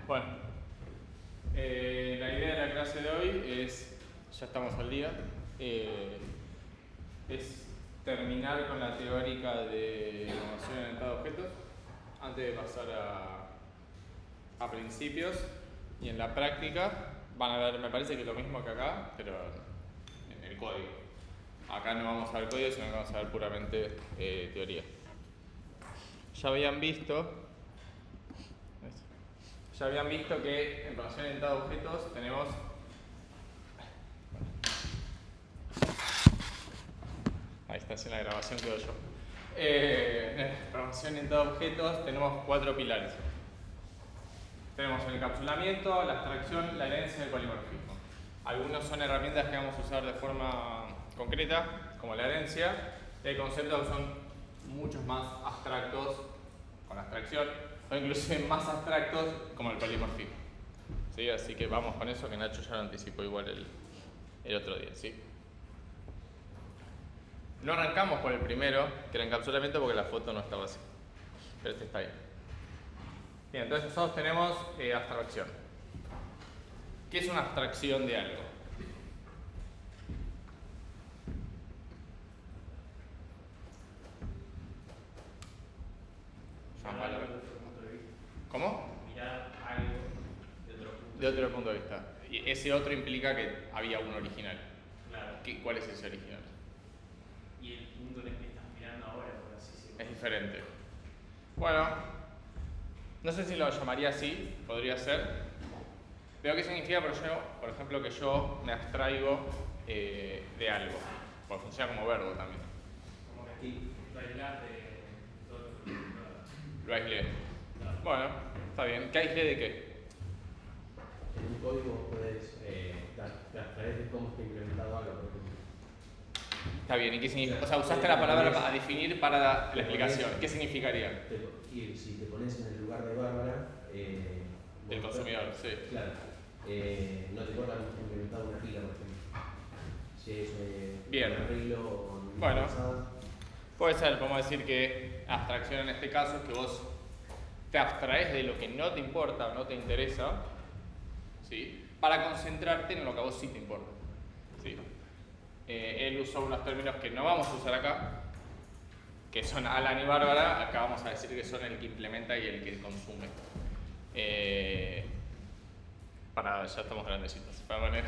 Bueno, la idea de la clase de hoy es, ya estamos al día, es terminar con la teórica de noción orientada a objetos antes de pasar a principios, y en la práctica van a ver, me parece que lo mismo que acá, pero en el código. Acá no vamos a ver código, sino que vamos a ver puramente teoría. Ya habían visto que en noción orientada a objetos tenemos ahí está, en la grabación quedo yo. En programación orientada a objetos tenemos 4 pilares. Tenemos el encapsulamiento, la abstracción, la herencia y el polimorfismo. Algunos son herramientas que vamos a usar de forma concreta, como la herencia, y hay conceptos que son muchos más abstractos con la abstracción, o inclusive más abstractos como el polimorfismo. ¿Sí? Así que vamos con eso, que Nacho ya lo anticipó igual el otro día. ¿Sí? No arrancamos por el primero, que era encapsulamiento, porque la foto no estaba así. Pero este está bien. Bien, entonces nosotros tenemos abstracción. ¿Qué es una abstracción de algo? ¿Cómo? Mirar algo de otro punto de vista. Y ese otro implica que había uno original. Claro. ¿Cuál es ese original? Y el punto en el que estás mirando ahora, por así decirlo. Es diferente. Bueno, no sé si lo llamaría así, podría ser. Pero ¿qué significa, por ejemplo, que yo me abstraigo de algo? Porque funciona como verbo también. Como que aquí lo aislás de todo lo que Lo aislé. Claro. Bueno, está bien. ¿Qué aislé de qué? En un código puedes te abstraer de cómo está implementado algo, por ejemplo. Está bien. ¿Y qué significa? O sea, usaste la palabra a definir para la explicación. ¿Qué significaría? Y si te pones en el lugar de Bárbara, El consumidor, sí. Claro. No te importa cómo está implementado una pila, por ejemplo. Si es Bien. un arreglo o un Bueno. pasado. Puede ser, podemos decir que abstracción en este caso es que vos te abstraes de lo que no te importa o no te interesa, ¿sí? Para concentrarte en lo que a vos sí te importa. ¿Sí? Él usó unos términos que no vamos a usar acá, que son Alan y Bárbara. Acá vamos a decir que son el que implementa y el que consume. Ya estamos grandecitos para poner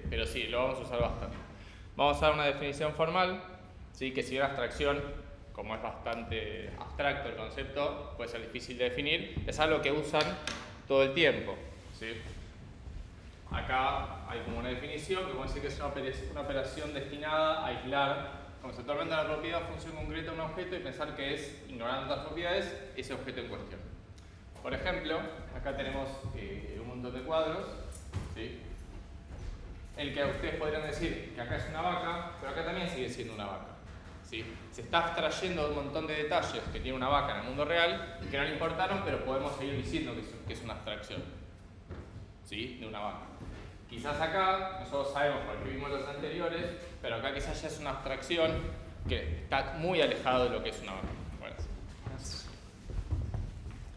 pero sí, lo vamos a usar bastante. Vamos a dar una definición formal, ¿sí? Que si bien abstracción, como es bastante abstracto el concepto, puede ser difícil de definir, es algo que usan todo el tiempo, ¿sí? Acá hay como una definición que puede decir que es una operación destinada a aislar conceptualmente la propiedad o función concreta de un objeto y pensar que es, ignorando otras propiedades, ese objeto en cuestión. Por ejemplo, acá tenemos un montón de cuadros, ¿sí? El que ustedes podrían decir que acá es una vaca, pero acá también sigue siendo una vaca. ¿Sí? Se está abstrayendo de un montón de detalles que tiene una vaca en el mundo real que no le importaron, pero podemos seguir diciendo que es una abstracción, ¿sí? De una vaca. Quizás acá, nosotros sabemos porque vimos los anteriores, pero acá quizás ya es una abstracción que está muy alejado de lo que es una vaca. Bueno,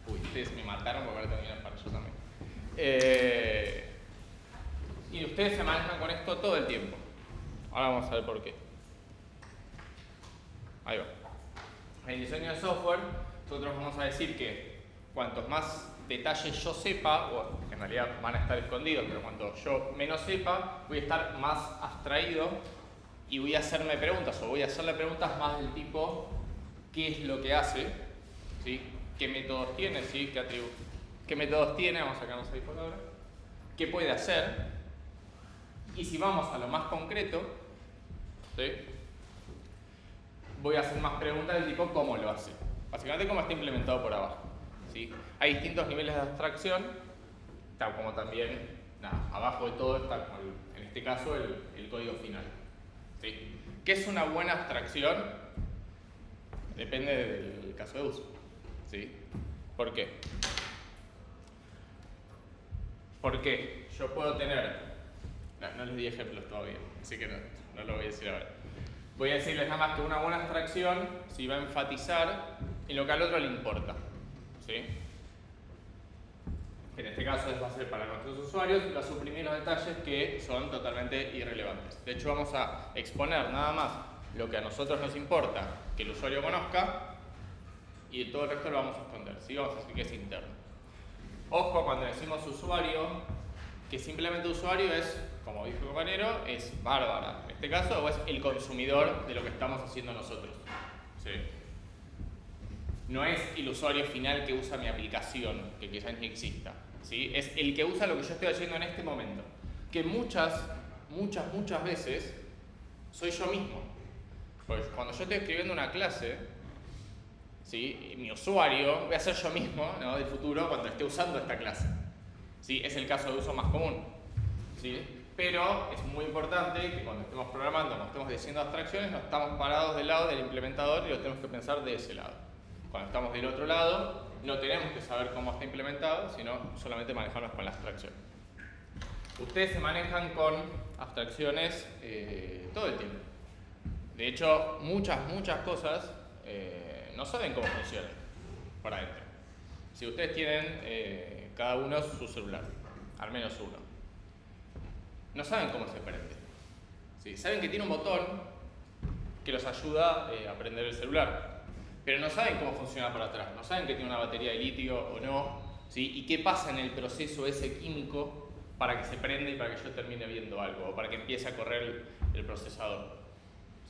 uy, ustedes me mataron porque ahora terminan para yo también. Y ustedes se manejan con esto todo el tiempo. Ahora vamos a ver por qué. Ahí va. En el diseño de software, nosotros vamos a decir que cuantos más detalles yo sepa, o en realidad van a estar escondidos, pero cuanto yo menos sepa, voy a estar más abstraído y voy a hacerme preguntas, o voy a hacerle preguntas más del tipo ¿qué es lo que hace? ¿Sí? ¿Qué métodos tiene? ¿Sí? ¿Qué métodos tiene? Vamos a sacarnos ahí por ahora. ¿Qué puede hacer? Y si vamos a lo más concreto, ¿sí? Voy a hacer más preguntas del tipo ¿cómo lo hace? Básicamente cómo está implementado por abajo, ¿sí? Hay distintos niveles de abstracción, tal como también, abajo de todo está, en este caso, el código final, ¿sí? ¿Qué es una buena abstracción? Depende del caso de uso, ¿sí? ¿Por qué? Porque yo puedo tener... No les di ejemplos todavía, así que no lo voy a decir ahora. Voy a decirles nada más que una buena abstracción si va a enfatizar en lo que al otro le importa, ¿sí? este caso va a ser para nuestros usuarios, y va a suprimir los detalles que son totalmente irrelevantes. De hecho, vamos a exponer nada más lo que a nosotros nos importa que el usuario conozca, y todo el resto lo vamos a esconder, ¿sí? Vamos a decir que es interno. Ojo cuando decimos usuario, que simplemente usuario es, como dijo el compañero, es Bárbara, en este caso, o es el consumidor de lo que estamos haciendo nosotros. ¿Sí? No es el usuario final que usa mi aplicación, que quizás ni exista. ¿Sí? Es el que usa lo que yo estoy haciendo en este momento. Que muchas veces soy yo mismo. Pues cuando yo estoy escribiendo una clase, ¿sí? Mi usuario voy a ser yo mismo, ¿no? Del futuro cuando esté usando esta clase. ¿Sí? Es el caso de uso más común. ¿Sí? Pero es muy importante que cuando estemos programando, cuando estemos diciendo abstracciones, no estamos parados del lado del implementador y lo tenemos que pensar de ese lado. Cuando estamos del otro lado, no tenemos que saber cómo está implementado, sino solamente manejarnos con la abstracción. Ustedes se manejan con abstracciones todo el tiempo. De hecho, muchas cosas no saben cómo funcionan por adentro. Si ustedes tienen cada uno su celular, al menos uno, no saben cómo se prende. ¿Sí? Saben que tiene un botón que los ayuda a prender el celular, pero no saben cómo funciona por atrás, no saben que tiene una batería de litio o no, ¿sí? Y qué pasa en el proceso ese químico para que se prenda y para que yo termine viendo algo, o para que empiece a correr el procesador.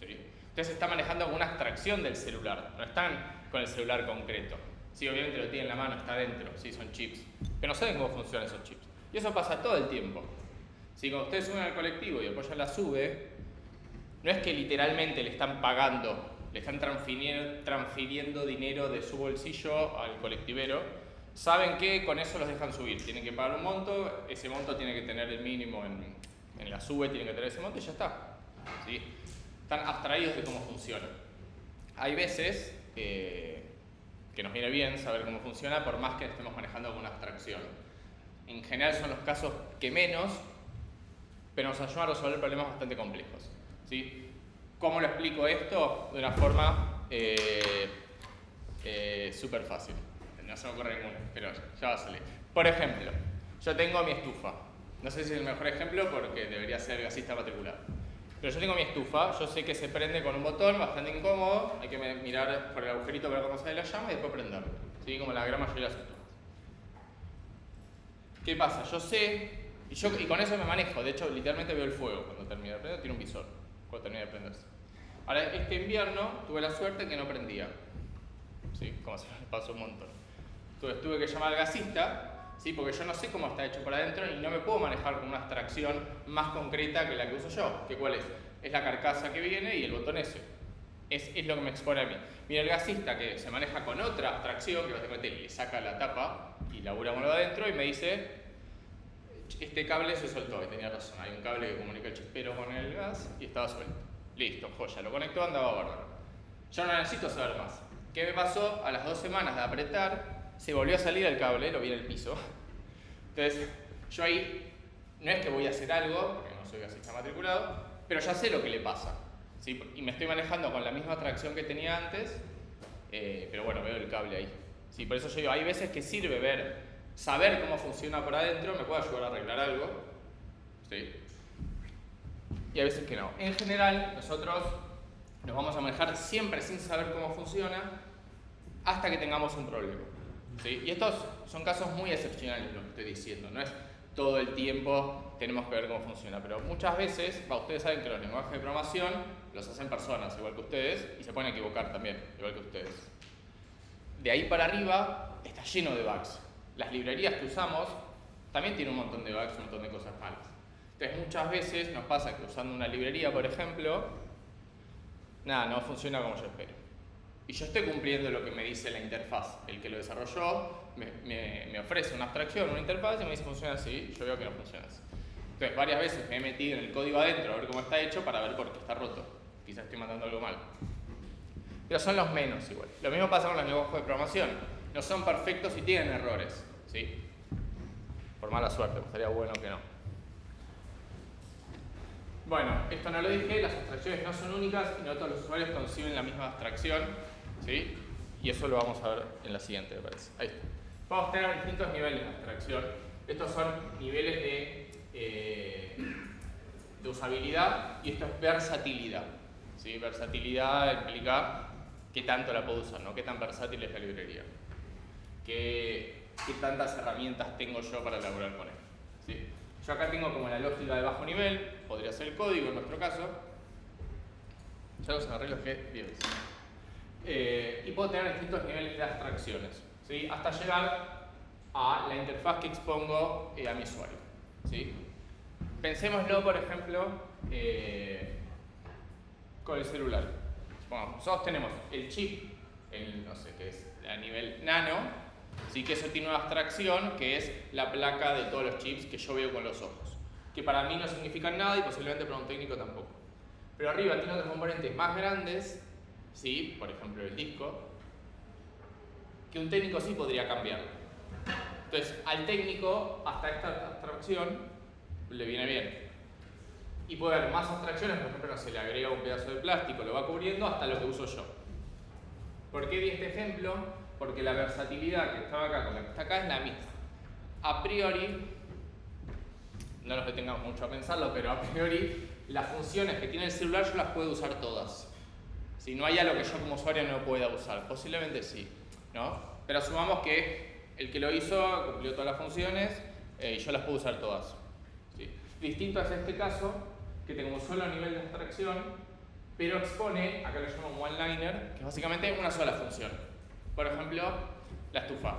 ¿Sí? Ustedes están manejando alguna abstracción del celular, no están con el celular concreto. Sí, obviamente lo tienen en la mano, está dentro, sí, son chips, pero no saben cómo funcionan esos chips. Y eso pasa todo el tiempo. Si cuando ustedes suben al colectivo y apoyan la SUBE, no es que literalmente le están pagando, le están transfiriendo dinero de su bolsillo al colectivero. Saben que con eso los dejan subir, tienen que pagar un monto, ese monto tiene que tener el mínimo en la SUBE, tienen que tener ese monto y ya está. ¿Sí? Están abstraídos de cómo funciona. Hay veces que nos viene bien saber cómo funciona por más que estemos manejando alguna abstracción. En general son los casos que menos, pero nos ayudan a resolver problemas bastante complejos. ¿Sí? ¿Cómo lo explico esto? De una forma súper fácil. No se me ocurre ninguno, pero ya va a salir. Por ejemplo, yo tengo mi estufa. No sé si es el mejor ejemplo porque debería ser gasista matriculado. Pero yo tengo mi estufa, yo sé que se prende con un botón bastante incómodo, hay que mirar por el agujerito para cómo sale la llama y después prenderlo. ¿Sí? Como la gran mayoría de las estufas. ¿Qué pasa? Yo sé, y con eso me manejo. De hecho, literalmente veo el fuego cuando termina de prender, tiene un visor cuando termina de prenderse. Ahora, este invierno tuve la suerte que no prendía. ¿Sí? Como se me pasó un montón. Entonces tuve que llamar al gasista, ¿sí? Porque yo no sé cómo está hecho por adentro y no me puedo manejar con una abstracción más concreta que la que uso yo. ¿Que cuál es? Es la carcasa que viene y el botón ese. Es lo que me expone a mí. Mira, el gasista que se maneja con otra abstracción, que básicamente le saca la tapa y labura con lo de adentro y me dice, este cable se soltó, y tenía razón, hay un cable que comunica el chispero con el gas y estaba suelto. Listo, joya, lo conectó, andaba bárbaro. Yo no necesito saber más. ¿Qué me pasó? A las 2 semanas de apretar, se volvió a salir el cable, lo vi en el piso. Entonces, yo ahí, no es que voy a hacer algo, porque no soy gasista matriculado, pero ya sé lo que le pasa. ¿Sí? Y me estoy manejando con la misma atracción que tenía antes, pero bueno, veo el cable ahí. ¿Sí? Por eso yo digo, hay veces que sirve saber cómo funciona por adentro, me puede ayudar a arreglar algo. ¿Sí? Y hay veces que no. En general, nosotros nos vamos a manejar siempre sin saber cómo funciona hasta que tengamos un problema. ¿Sí? Y estos son casos muy excepcionales lo que estoy diciendo, no es todo el tiempo tenemos que ver cómo funciona, pero muchas veces, ustedes saben que los lenguajes de programación los hacen personas igual que ustedes y se pueden equivocar también, igual que ustedes. De ahí para arriba está lleno de bugs. Las librerías que usamos también tienen un montón de bugs, un montón de cosas malas. Entonces muchas veces nos pasa que usando una librería, por ejemplo, nada, no funciona como yo espero. Y yo estoy cumpliendo lo que me dice la interfaz. El que lo desarrolló me ofrece una abstracción, una interfaz y me dice funciona así, yo veo que no funciona así. Entonces varias veces me he metido en el código adentro a ver cómo está hecho para ver por qué está roto. Quizás estoy mandando algo mal. Pero son los menos igual. Lo mismo pasa con los lenguajes de programación. No son perfectos y tienen errores. ¿Sí? Por mala suerte, estaría bueno que no. Bueno, esto no lo dije, las abstracciones no son únicas y no todos los usuarios conciben la misma abstracción. ¿Sí? Y eso lo vamos a ver en la siguiente, me parece. Ahí está. Vamos a tener distintos niveles de abstracción. Estos son niveles de usabilidad y esto es versatilidad. ¿Sí? Versatilidad implica qué tanto la puedo usar, ¿no? Qué tan versátil es la librería. Qué tantas herramientas tengo yo para elaborar con él. ¿Sí? Yo acá tengo como la lógica de bajo nivel, podría ser el código en nuestro caso. Ya los arreglos que bien. Y puedo tener distintos niveles de abstracciones, ¿sí? Hasta llegar a la interfaz que expongo a mi usuario. ¿Sí? Pensémoslo, por ejemplo, con el celular. Supongamos, nosotros tenemos el chip, no sé, que es a nivel nano, ¿sí? Que eso tiene una abstracción que es la placa de todos los chips que yo veo con los ojos, que para mí no significan nada y posiblemente para un técnico tampoco. Pero arriba tiene otros componentes más grandes, ¿sí? Por ejemplo el disco, que un técnico sí podría cambiar. Entonces, al técnico, hasta esta abstracción, le viene bien. Y puede haber más abstracciones, por ejemplo, no se le agrega un pedazo de plástico, lo va cubriendo hasta lo que uso yo. ¿Por qué di este ejemplo? Porque la versatilidad que estaba acá con la que está acá es la misma. A priori, no nos detengamos mucho a pensarlo, pero a priori, las funciones que tiene el celular yo las puedo usar todas. Si no hay algo que yo como usuario no pueda usar, posiblemente sí, ¿no? Pero asumamos que el que lo hizo cumplió todas las funciones y yo las puedo usar todas. ¿Sí? Distinto es este caso, que tengo un solo nivel de abstracción, pero expone, acá lo llamo one-liner, que es básicamente una sola función. Por ejemplo, la estufa.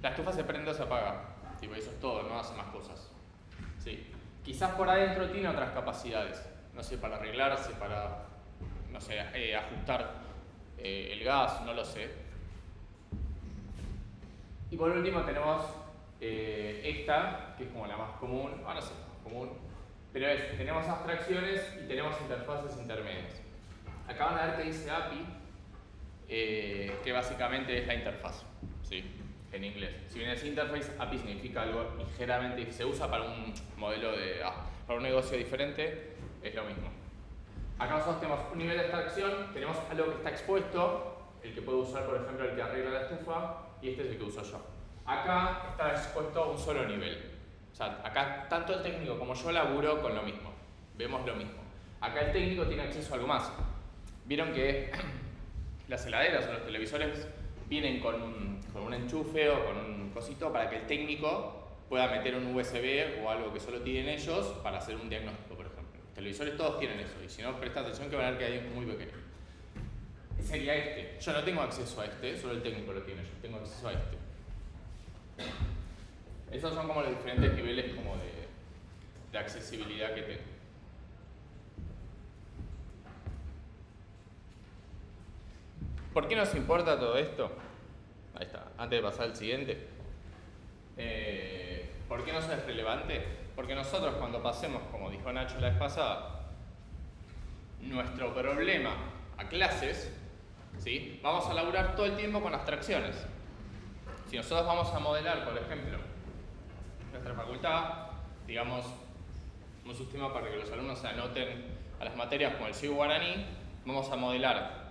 La estufa se prende o se apaga. Tipo, eso es todo, no hace más cosas. ¿Sí? Quizás por adentro tiene otras capacidades. No sé, para arreglarse, para, no sé, ajustar el gas, no lo sé. Y por último tenemos esta, que es como la más común, no sé, más común, pero tenemos abstracciones y tenemos interfaces intermedias. Acá van a ver que dice API, que básicamente es la interfaz, ¿sí? En inglés. Si bien es interface, API significa algo ligeramente, se usa para un modelo para un negocio diferente, es lo mismo. Acá nosotros tenemos un nivel de abstracción, tenemos algo que está expuesto, el que puedo usar, por ejemplo, el que arregla la estufa, y este es el que uso yo. Acá está expuesto un solo nivel. O sea, acá tanto el técnico como yo laburo con lo mismo. Vemos lo mismo. Acá el técnico tiene acceso a algo más. Vieron que las heladeras o los televisores vienen con un enchufe o con un cosito para que el técnico pueda meter un USB o algo que solo tienen ellos para hacer un diagnóstico, por ejemplo. Los televisores todos tienen eso y si no prestan atención que van a ver que hay muy pequeño. Sería este. Yo no tengo acceso a este, solo el técnico lo tiene. Yo tengo acceso a este. Esos son como los diferentes niveles como de accesibilidad que tengo. ¿Por qué nos importa todo esto? Ahí está, antes de pasar al siguiente. ¿Por qué no es relevante? Porque nosotros cuando pasemos, como dijo Nacho la vez pasada, nuestro problema a clases, ¿sí? Vamos a laburar todo el tiempo con abstracciones. Si nosotros vamos a modelar, por ejemplo, nuestra facultad, digamos, un sistema para que los alumnos se anoten a las materias como el CIU Guaraní, vamos a modelar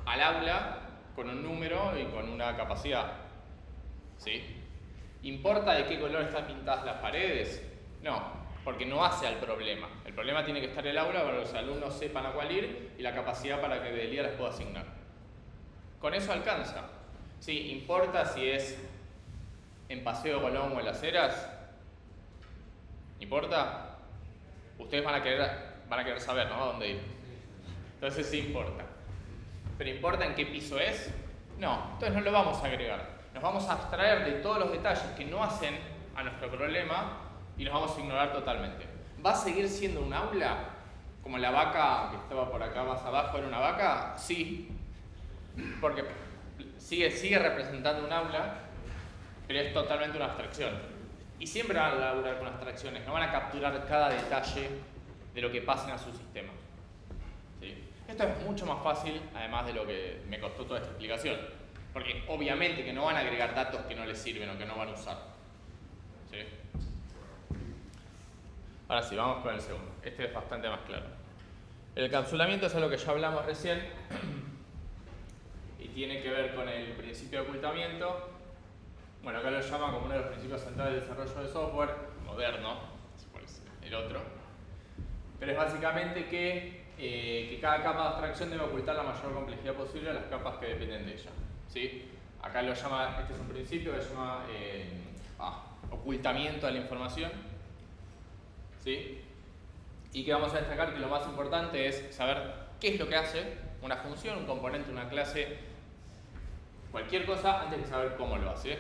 al aula con un número y con una capacidad. ¿Sí? ¿Importa de qué color están pintadas las paredes? No, porque no hace al problema. El problema tiene que estar en el aula para que los alumnos sepan a cuál ir y la capacidad para que del día las pueda asignar. Con eso alcanza. Sí, importa si es en Paseo Colón o en Las Heras. ¿Importa? Ustedes van a querer saber, ¿no? A dónde ir. Entonces sí importa. ¿Pero importa en qué piso es? No, entonces no lo vamos a agregar. Nos vamos a abstraer de todos los detalles que no hacen a nuestro problema y los vamos a ignorar totalmente. ¿Va a seguir siendo un aula? Como la vaca que estaba por acá más abajo era una vaca, sí. Porque sigue representando un aula, pero es totalmente una abstracción. Y siempre van a laburar con abstracciones, no van a capturar cada detalle de lo que pasa en su sistema. ¿Sí? Esto es mucho más fácil, además de lo que me costó toda esta explicación. Porque obviamente que no van a agregar datos que no les sirven o que no van a usar. ¿Sí? Ahora sí, vamos con el segundo. Este es bastante más claro. El encapsulamiento es algo que ya hablamos recién y tiene que ver con el principio de ocultamiento. Bueno, acá lo llama como uno de los principios centrales del desarrollo de software, moderno, si fuese el otro. Pero es básicamente que cada capa de abstracción debe ocultar la mayor complejidad posible a las capas que dependen de ella. ¿Sí? Acá lo llama, este es un principio que se llama ocultamiento de la información. ¿Sí? Y que vamos a destacar que lo más importante es saber qué es lo que hace una función, un componente, una clase, cualquier cosa, antes de saber cómo lo hace.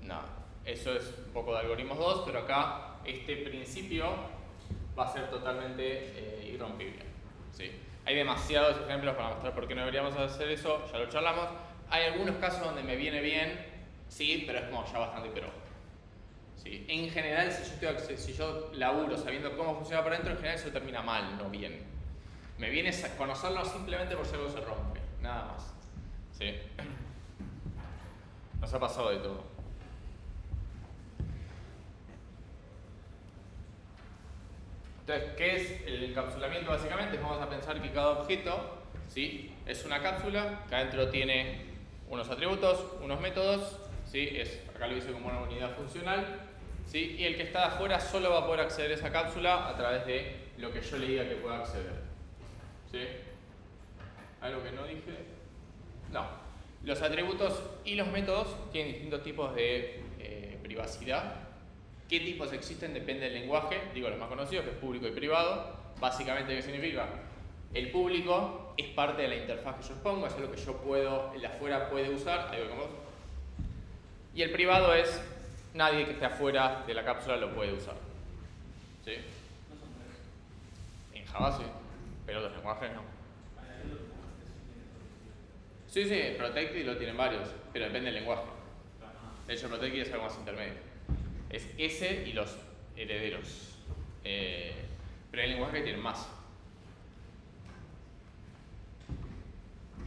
No, eso es un poco de algoritmos 2, pero acá este principio va a ser totalmente irrompible. ¿Sí? Hay demasiados ejemplos para mostrar por qué no deberíamos hacer eso, ya lo charlamos. Hay algunos casos donde me viene bien, sí, pero es como ya bastante pero. ¿Sí? En general, si yo laburo sabiendo cómo funciona por dentro, en general eso termina mal, no bien. Me viene conocerlo simplemente por si algo se rompe, nada más. ¿Sí? Nos ha pasado de todo. Entonces, ¿qué es el encapsulamiento? Básicamente vamos a pensar que cada objeto, ¿sí?, es una cápsula que adentro tiene unos atributos, unos métodos, ¿sí?, acá lo hice como una unidad funcional, ¿sí?, y el que está de afuera solo va a poder acceder a esa cápsula a través de lo que yo le diga que pueda acceder. ¿Sí? ¿Algo que no dije? No. Los atributos y los métodos tienen distintos tipos de privacidad. ¿Qué tipos existen? Depende del lenguaje. Digo los más conocidos, que es público y privado. Básicamente, ¿qué significa? El público es parte de la interfaz que yo expongo, es lo que yo puedo, el de afuera puede usar. Ahí voy con vos. Y el privado es nadie que esté afuera de la cápsula lo puede usar. ¿Sí? En Java sí, pero los lenguajes no. Sí, Protected lo tienen varios, pero depende del lenguaje. De hecho, Protected es algo más intermedio. Es ese y los herederos. Pero hay lenguajes que tienen más.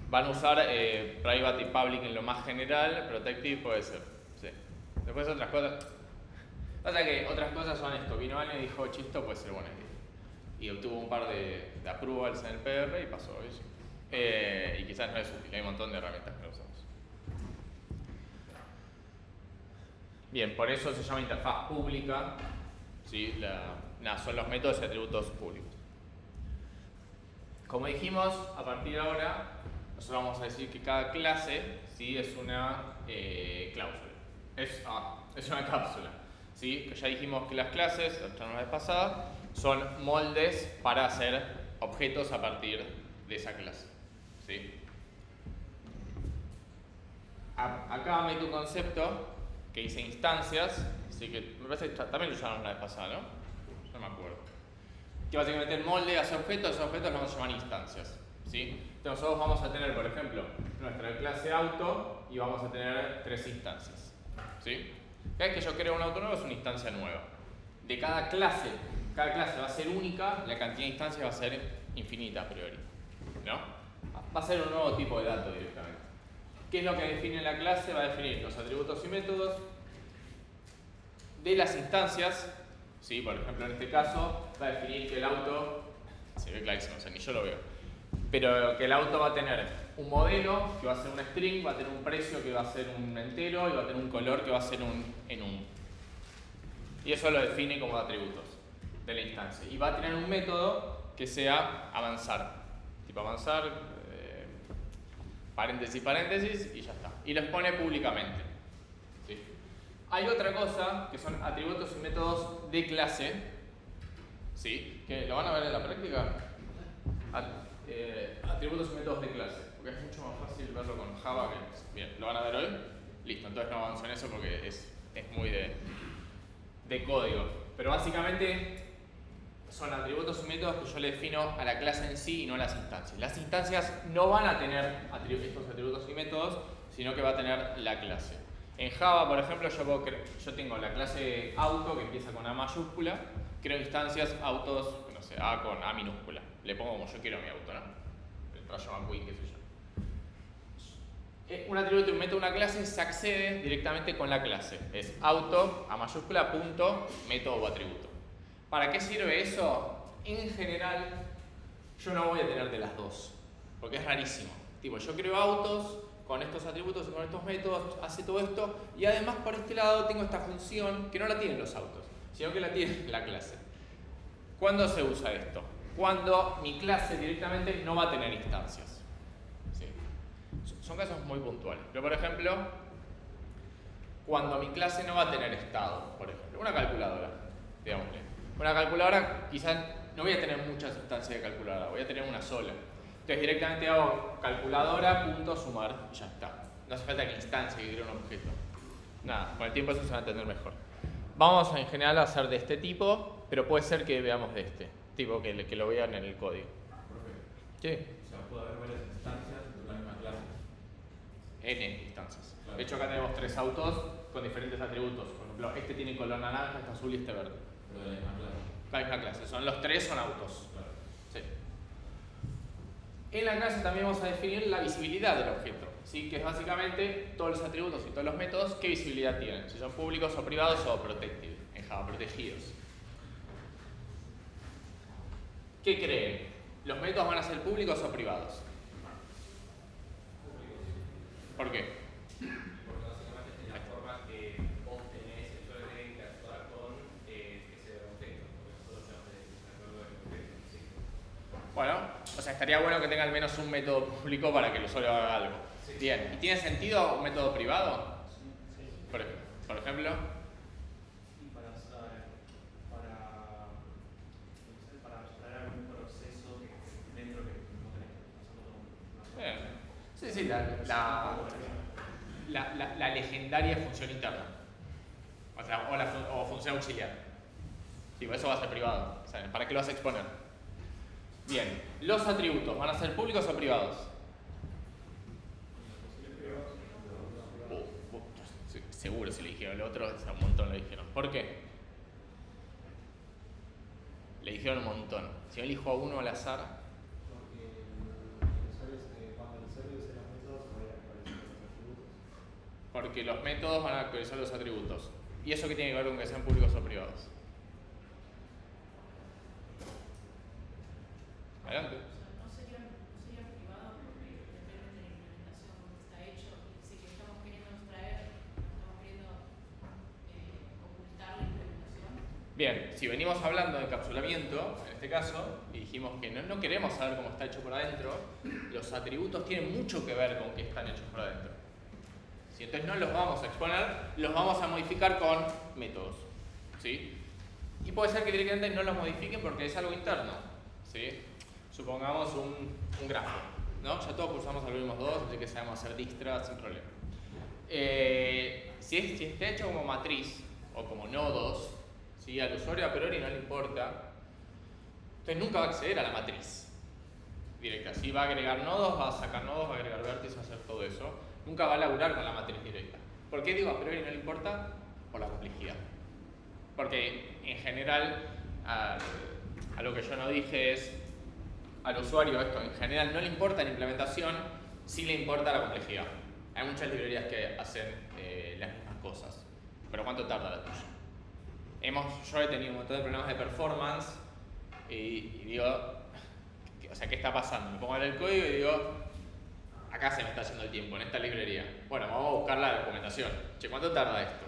Van a usar private y public en lo más general, protected puede ser. Sí. Después otras cosas. Pasa que otras cosas son esto. Vino alguien y dijo, esto puede ser buena idea. Y obtuvo un par de approvals en el PR y pasó. Y quizás no es útil, hay un montón de herramientas que no usamos. Bien, por eso se llama interfaz pública. ¿Sí? Son los métodos y atributos públicos. Como dijimos, a partir de ahora, nosotros vamos a decir que cada clase, ¿sí?, es una cláusula. Es una cápsula. ¿Sí? Que ya dijimos que las clases, la vez pasada, son moldes para hacer objetos a partir de esa clase. ¿Sí? Acá meto un concepto que dice instancias, así que me parece que también lo usaron la vez pasada, ¿no? No me acuerdo. Que básicamente el molde hace objetos, esos objetos los vamos a llamar instancias. ¿Sí? Entonces nosotros vamos a tener, por ejemplo, nuestra clase auto y vamos a tener 3 instancias. ¿Sí? Cada vez que yo creo un auto nuevo es una instancia nueva. De cada clase va a ser única, la cantidad de instancias va a ser infinita a priori. ¿No? Va a ser un nuevo tipo de dato directamente. ¿Qué es lo que define la clase? Va a definir los atributos y métodos de las instancias. ¿Sí? Por ejemplo, en este caso, va a definir que el auto, se ve clarísimo, o sea, ni yo lo veo, pero que el auto va a tener un modelo que va a ser un string, va a tener un precio que va a ser un entero y va a tener un color que va a ser un enum. Y eso lo define como atributos de la instancia. Y va a tener un método que sea avanzar. Tipo avanzar, paréntesis y ya está. Y los pone públicamente. ¿Sí? Hay otra cosa que son atributos y métodos de clase. ¿Sí? ¿Que lo van a ver en la práctica? Atributos y métodos de clase. Porque es mucho más fácil verlo con Java. Bien, ¿lo van a ver hoy? Listo, entonces no avanzo en eso porque es muy de código. Pero básicamente son atributos y métodos que yo le defino a la clase en sí y no a las instancias. Las instancias no van a tener estos atributos y métodos, sino que va a tener la clase. En Java, por ejemplo, yo tengo la clase auto que empieza con A mayúscula, creo instancias autos, no sé, A con A minúscula. Le pongo como yo quiero a mi auto, ¿no? El Rayo McQueen, qué sé yo. Un atributo y un método de una clase se accede directamente con la clase. Es auto, A mayúscula, punto, método o atributo. ¿Para qué sirve eso? En general, yo no voy a tener de las dos, porque es rarísimo. Tipo, yo creo autos con estos atributos y con estos métodos hace todo esto, y además por este lado tengo esta función que no la tienen los autos, sino que la tiene la clase. ¿Cuándo se usa esto? Cuando mi clase directamente no va a tener instancias. ¿Sí? Son casos muy puntuales. Pero por ejemplo, cuando mi clase no va a tener estado, por ejemplo, una calculadora, digámosle. Una calculadora quizás no voy a tener muchas instancias de calculadora, voy a tener una sola. Entonces directamente hago calculadora.sumar y ya está. No hace falta que instancia, que cree un objeto. Nada, con el tiempo eso se va a entender mejor. Vamos en general a hacer de este tipo, pero puede ser que veamos de este tipo, que lo vean en el código. ¿Qué? O sea, puede haber varias instancias de una misma clase. N instancias. Claro. De hecho acá tenemos 3 autos con diferentes atributos. Por ejemplo, este tiene color naranja, este azul y este verde. Pero de la misma clase. La misma clase. Los 3 son autos. Claro. Sí. En la clase también vamos a definir la visibilidad del objeto, ¿sí? Que es básicamente todos los atributos y todos los métodos, qué visibilidad tienen, si son públicos o privados o protected, en Java, protegidos. ¿Qué creen? ¿Los métodos van a ser públicos o privados? ¿Por qué? Porque básicamente es la forma que vos tenés el usuario de interactuar con ese objeto. Porque nosotros ya tenemos el objeto, sí. Bueno, o sea, estaría bueno que tenga al menos un método público para que el usuario haga algo. Sí. Bien, ¿y tiene sentido un método privado? Sí. Por ejemplo, Y para mostrar algún proceso que dentro que no tenés que pasarlo todo. sí, la legendaria función interna. O sea, o función auxiliar. Sí, eso va a ser privado. O sea, ¿para qué lo vas a exponer? Bien, los atributos, ¿van a ser públicos o privados? Seguro si le dijeron el otro, un montón le dijeron. ¿Por qué? Le dijeron un montón. Si yo elijo a uno al azar. Porque cuando el usuario use los métodos va a aparecer los atributos. Porque los métodos van a actualizar los atributos. ¿Y eso qué tiene que ver con que sean públicos o privados? Adelante. No sería privado porque depende de la implementación, cómo está hecho. Y si estamos queriendo extraer, estamos queriendo ocultar la implementación. Bien, si venimos hablando de encapsulamiento, en este caso, y dijimos que no queremos saber cómo está hecho por adentro, los atributos tienen mucho que ver con qué están hechos por adentro. ¿Sí? Entonces no los vamos a exponer, los vamos a modificar con métodos. ¿Sí? Y puede ser que directamente no los modifiquen porque es algo interno. ¿Sí? Supongamos un grafo, ¿no? Ya todos cursamos algoritmos 2, así que sabemos hacer Dijkstra sin problema. Si está hecho como matriz o como nodos, ¿sí? Al usuario a priori no le importa, entonces nunca va a acceder a la matriz directa. Si va a agregar nodos, va a sacar nodos, va a agregar vértices, va a hacer todo eso. Nunca va a laburar con la matriz directa. ¿Por qué digo a priori no le importa? Por la complejidad. Porque en general, algo que yo no dije es, al usuario esto en general no le importa la implementación, sí le importa la complejidad. Hay muchas librerías que hacen las mismas cosas, pero ¿cuánto tarda la tuya? Yo he tenido un montón de problemas de performance y digo, o sea, ¿qué está pasando? Me pongo a ver el código y digo, acá se me está haciendo el tiempo, en esta librería. Bueno, vamos a buscar la documentación. Che, ¿cuánto tarda esto?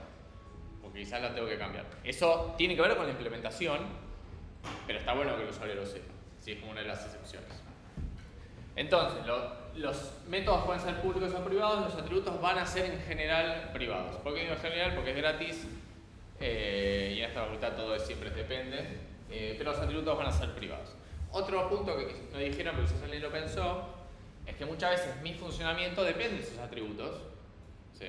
Porque quizás la tengo que cambiar. Eso tiene que ver con la implementación, pero está bueno que el usuario lo sepa. Sí, es como una de las excepciones. Entonces, los métodos pueden ser públicos o privados, los atributos van a ser en general privados. ¿Por qué digo en general? Porque es gratis y en esta facultad todo siempre depende, pero los atributos van a ser privados. Otro punto que no dijeron, pero quizás alguien lo pensó, es que muchas veces mi funcionamiento depende de esos atributos. ¿Sí?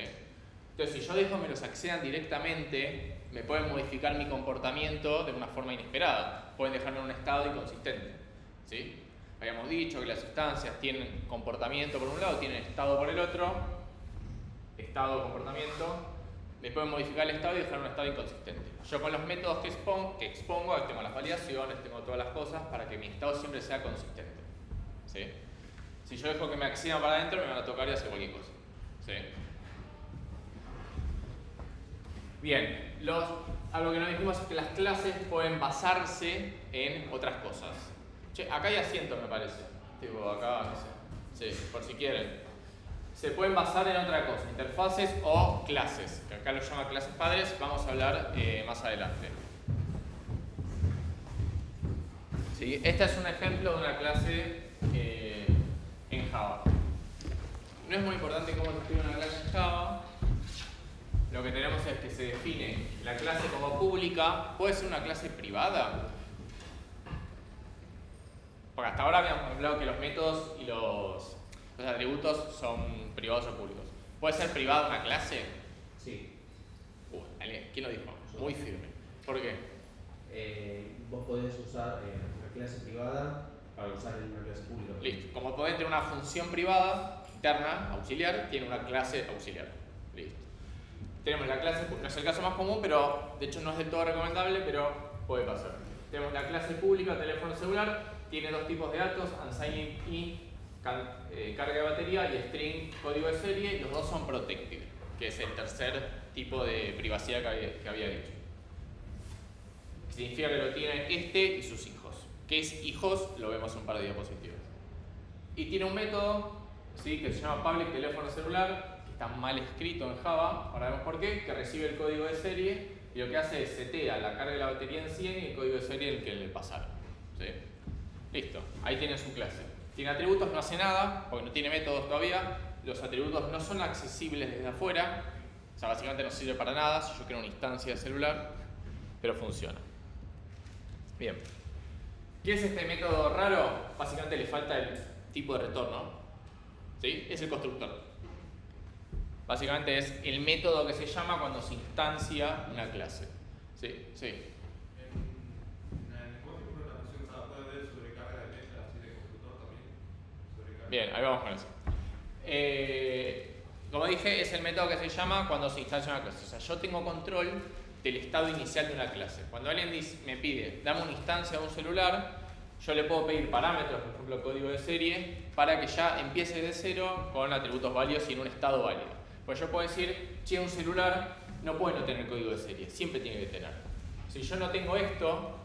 Entonces, si yo dejo que me los accedan directamente, me pueden modificar mi comportamiento de una forma inesperada. Pueden dejarme en un estado inconsistente. ¿Sí? Habíamos dicho que las instancias tienen comportamiento por un lado, tienen estado por el otro. Estado, comportamiento. Me pueden modificar el estado y dejar un estado inconsistente. Yo con los métodos que expongo, tengo las validaciones, tengo todas las cosas para que mi estado siempre sea consistente. ¿Sí? Si yo dejo que me accedan para adentro, me van a tocar y hacer cualquier cosa. ¿Sí? Bien, algo que no dijimos es que las clases pueden basarse en otras cosas. Che, acá hay asientos, me parece. Tipo, acá, no sé. Sí, por si quieren. se pueden basar en otra cosa, interfaces o clases, que acá lo llama clases padres, vamos a hablar más adelante. ¿Sí? Este es un ejemplo de una clase en Java. No es muy importante cómo se escribe una clase en Java. Lo que tenemos es que se define la clase como pública. ¿Puede ser una clase privada? Porque hasta ahora habíamos hablado que los métodos y los atributos son privados o públicos. ¿Puede ser privada una clase? Sí. ¿Quién lo dijo? Muy firme. ¿Por qué? Vos podés usar una clase privada para usar en una clase pública. Listo. Como podés tener una función privada interna, auxiliar, tiene una clase auxiliar. Listo. Tenemos la clase, no es el caso más común, pero de hecho no es del todo recomendable, pero puede pasar. Tenemos la clase pública, teléfono celular, tiene dos tipos de datos, unsigned y carga de batería y string, código de serie, y los dos son protected, que es el tercer tipo de privacidad que había dicho. Significa que lo tienen este y sus hijos. ¿Qué es hijos? Lo vemos en un par de diapositivas. Y tiene un método, ¿sí?, que se llama public teléfono celular, que está mal escrito en Java, ahora vemos por qué, que recibe el código de serie y lo que hace es setea la carga de la batería en 100 y el código de serie el que le pasaron. ¿Sí? Listo, ahí tienen su clase. Tiene atributos, no hace nada, porque no tiene métodos todavía. Los atributos no son accesibles desde afuera, o sea, básicamente no sirve para nada si yo creo una instancia de celular, pero funciona. Bien. ¿Qué es este método raro? Básicamente le falta el tipo de retorno. ¿Sí? Es el constructor. Básicamente es el método que se llama cuando se instancia una clase. ¿Sí? Sí. En el lenguaje de programación se puede ver sobrecarga de mecha así de constructor también. Sobrecarga. Bien, ahí vamos con eso. Como dije, es el método que se llama cuando se instancia una clase. O sea, yo tengo control del estado inicial de una clase. Cuando alguien me pide, dame una instancia de un celular, yo le puedo pedir parámetros, por ejemplo, código de serie, para que ya empiece de cero con atributos válidos y en un estado válido. Pues yo puedo decir, che, un celular no puede no tener código de serie, siempre tiene que tener. Si yo no tengo esto,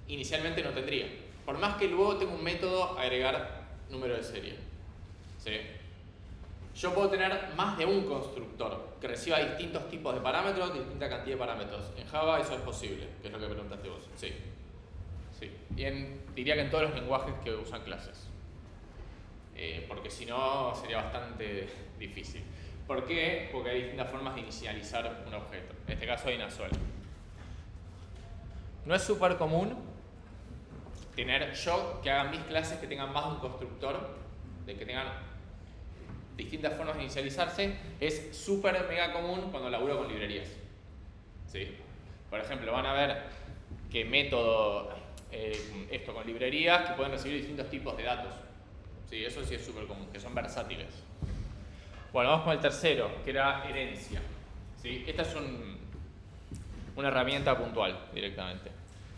inicialmente no tendría. Por más que luego tenga un método agregar número de serie. ¿Sí? Yo puedo tener más de un constructor que reciba distintos tipos de parámetros, distinta cantidad de parámetros. En Java eso es posible, que es lo que preguntaste vos. Sí. Sí. Diría que en todos los lenguajes que usan clases. Porque si no sería bastante difícil. ¿Por qué? Porque hay distintas formas de inicializar un objeto. En este caso hay una sola. No es súper común tener que hagan mis clases que tengan más de un constructor, de que tengan distintas formas de inicializarse. Es súper mega común cuando laburo con librerías. ¿Sí? Por ejemplo, van a ver que método, esto con librerías que pueden recibir distintos tipos de datos. ¿Sí? Eso sí es súper común, que son versátiles. Bueno, vamos con el tercero, que era herencia. ¿Sí? Esta es una herramienta puntual directamente.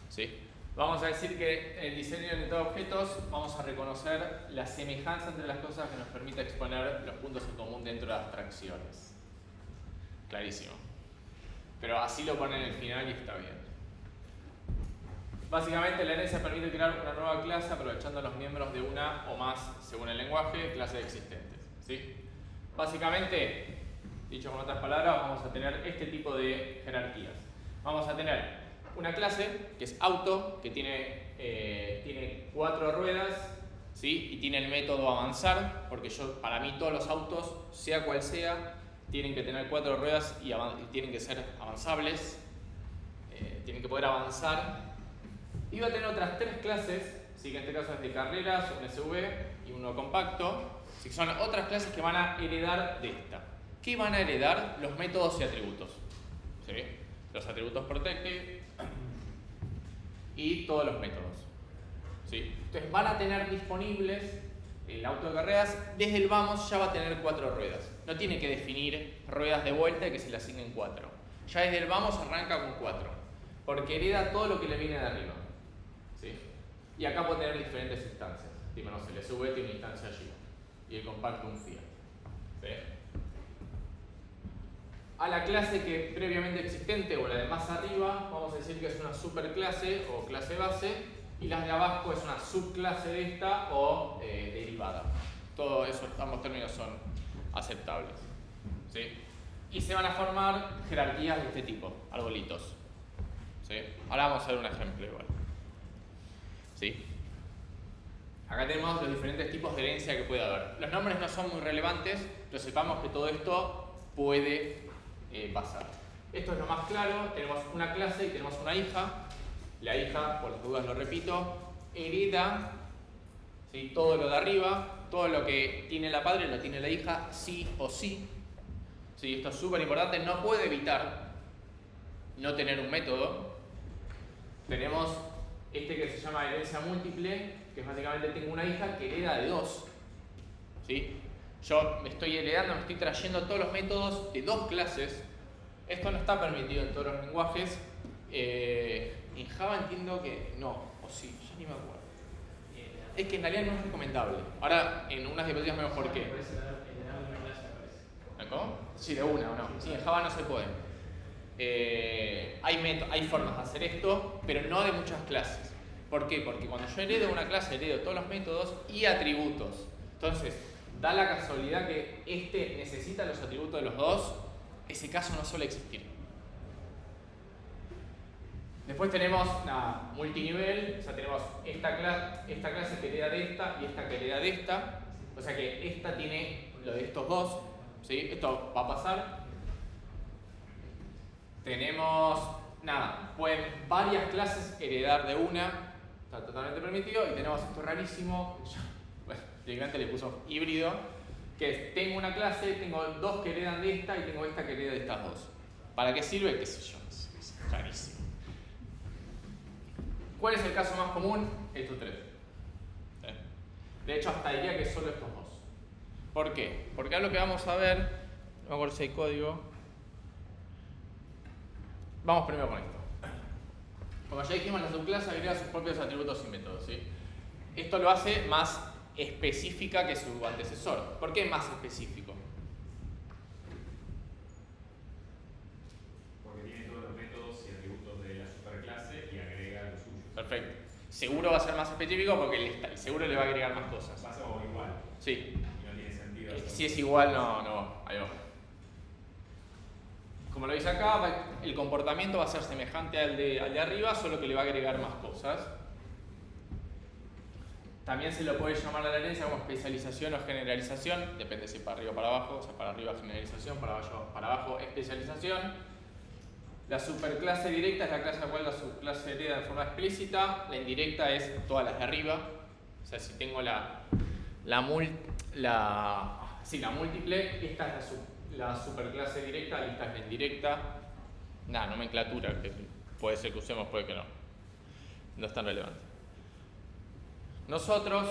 ¿Sí? Vamos a decir que en el diseño orientado a objetos vamos a reconocer la semejanza entre las cosas que nos permite exponer los puntos en común dentro de abstracciones. Clarísimo. Pero así lo ponen en el final y está bien. Básicamente la herencia permite crear una nueva clase aprovechando los miembros de una o más, según el lenguaje, clases existentes. ¿Sí? Básicamente, dicho con otras palabras, vamos a tener este tipo de jerarquías. Vamos a tener una clase que es auto, que tiene 4 ruedas, ¿sí? Y tiene el método avanzar, porque para mí todos los autos, sea cual sea, tienen que tener 4 ruedas y tienen que ser avanzables, tienen que poder avanzar. Y va a tener otras 3 clases, ¿sí? Que en este caso es de carreras, un SV y uno compacto. Que son otras clases que van a heredar de esta. ¿Qué van a heredar? Los métodos y atributos. ¿Sí? Los atributos protected y todos los métodos. ¿Sí? Entonces van a tener disponibles el auto de carreras. Desde el vamos ya va a tener 4 ruedas. No tiene que definir ruedas de vuelta y que se le asignen 4. Ya desde el vamos arranca con 4. Porque hereda todo lo que le viene de arriba. ¿Sí? Y acá puede tener diferentes instancias. Tipo, no sé, el SV tiene una instancia allí. Y el compacto un Fiat. ¿Sí? A la clase que previamente existente o la de más arriba vamos a decir que es una superclase o clase base y las de abajo es una subclase de esta o derivada. Todo eso, ambos términos son aceptables. ¿Sí? Y se van a formar jerarquías de este tipo, arbolitos. ¿Sí? Ahora vamos a ver un ejemplo igual. ¿Sí? Acá tenemos los diferentes tipos de herencia que puede haber. Los nombres no son muy relevantes, pero sepamos que todo esto puede pasar. Esto es lo más claro, tenemos una clase y tenemos una hija. La hija, por las dudas lo repito, hereda, ¿sí?, todo lo de arriba, todo lo que tiene la padre lo tiene la hija, sí o sí. ¿Sí? Esto es súper importante, no puede evitar no tener un método. Tenemos este que se llama herencia múltiple, que es básicamente tengo una hija que hereda de 2. ¿Sí? Yo me estoy heredando, me estoy trayendo todos los métodos de 2 clases. Esto no está permitido en todos los lenguajes. En Java entiendo que no, o sí, ya ni me acuerdo. Es que en realidad no es recomendable. Ahora en unas diapositivas vemos por qué. ¿Cómo? Sí, de una o no. Sí, en Java no se puede. Hay formas de hacer esto, pero no de muchas clases. ¿Por qué? Porque cuando yo heredo una clase, heredo todos los métodos y atributos. Entonces, da la casualidad que este necesita los atributos de los dos, ese caso no suele existir. Después tenemos multinivel, o sea, tenemos esta clase que hereda de esta y esta que hereda de esta. O sea que esta tiene lo de estos dos, ¿sí? Esto va a pasar. Tenemos, pueden varias clases heredar de una, está totalmente permitido. Y tenemos esto rarísimo, bueno, directamente le puso híbrido, que es, tengo una clase, tengo 2 que heredan de esta y tengo esta que hereda de estas 2. ¿Para qué sirve? ¿Qué sé yo? Es rarísimo. ¿Cuál es el caso más común? Estos 3. De hecho, hasta diría que solo estos 2. ¿Por qué? Porque ahora lo que vamos a ver, no me acuerdo si hay código. Vamos primero con esto. Como ya dijimos, la subclase agrega sus propios atributos y métodos, ¿sí? Esto lo hace más específica que su antecesor. ¿Por qué más específico? Porque tiene todos los métodos y atributos de la superclase y agrega los suyos. Perfecto. Seguro va a ser más específico porque el seguro le va a agregar más cosas. Pasa o igual. Sí. Y no tiene sentido. Si es igual, no. Ahí va. Como lo dice acá, el comportamiento va a ser semejante al de arriba, solo que le va a agregar más cosas. También se lo puede llamar a la herencia como especialización o generalización, depende si para arriba o para abajo, o sea, para arriba generalización, para abajo especialización. La superclase directa es la clase a la cual la subclase hereda de forma explícita, la indirecta es todas las de arriba, o sea, si tengo la múltiple, esta es la superclase directa y esta es la indirecta. Nomenclatura, que puede ser que usemos, puede que no. No es tan relevante. Nosotros,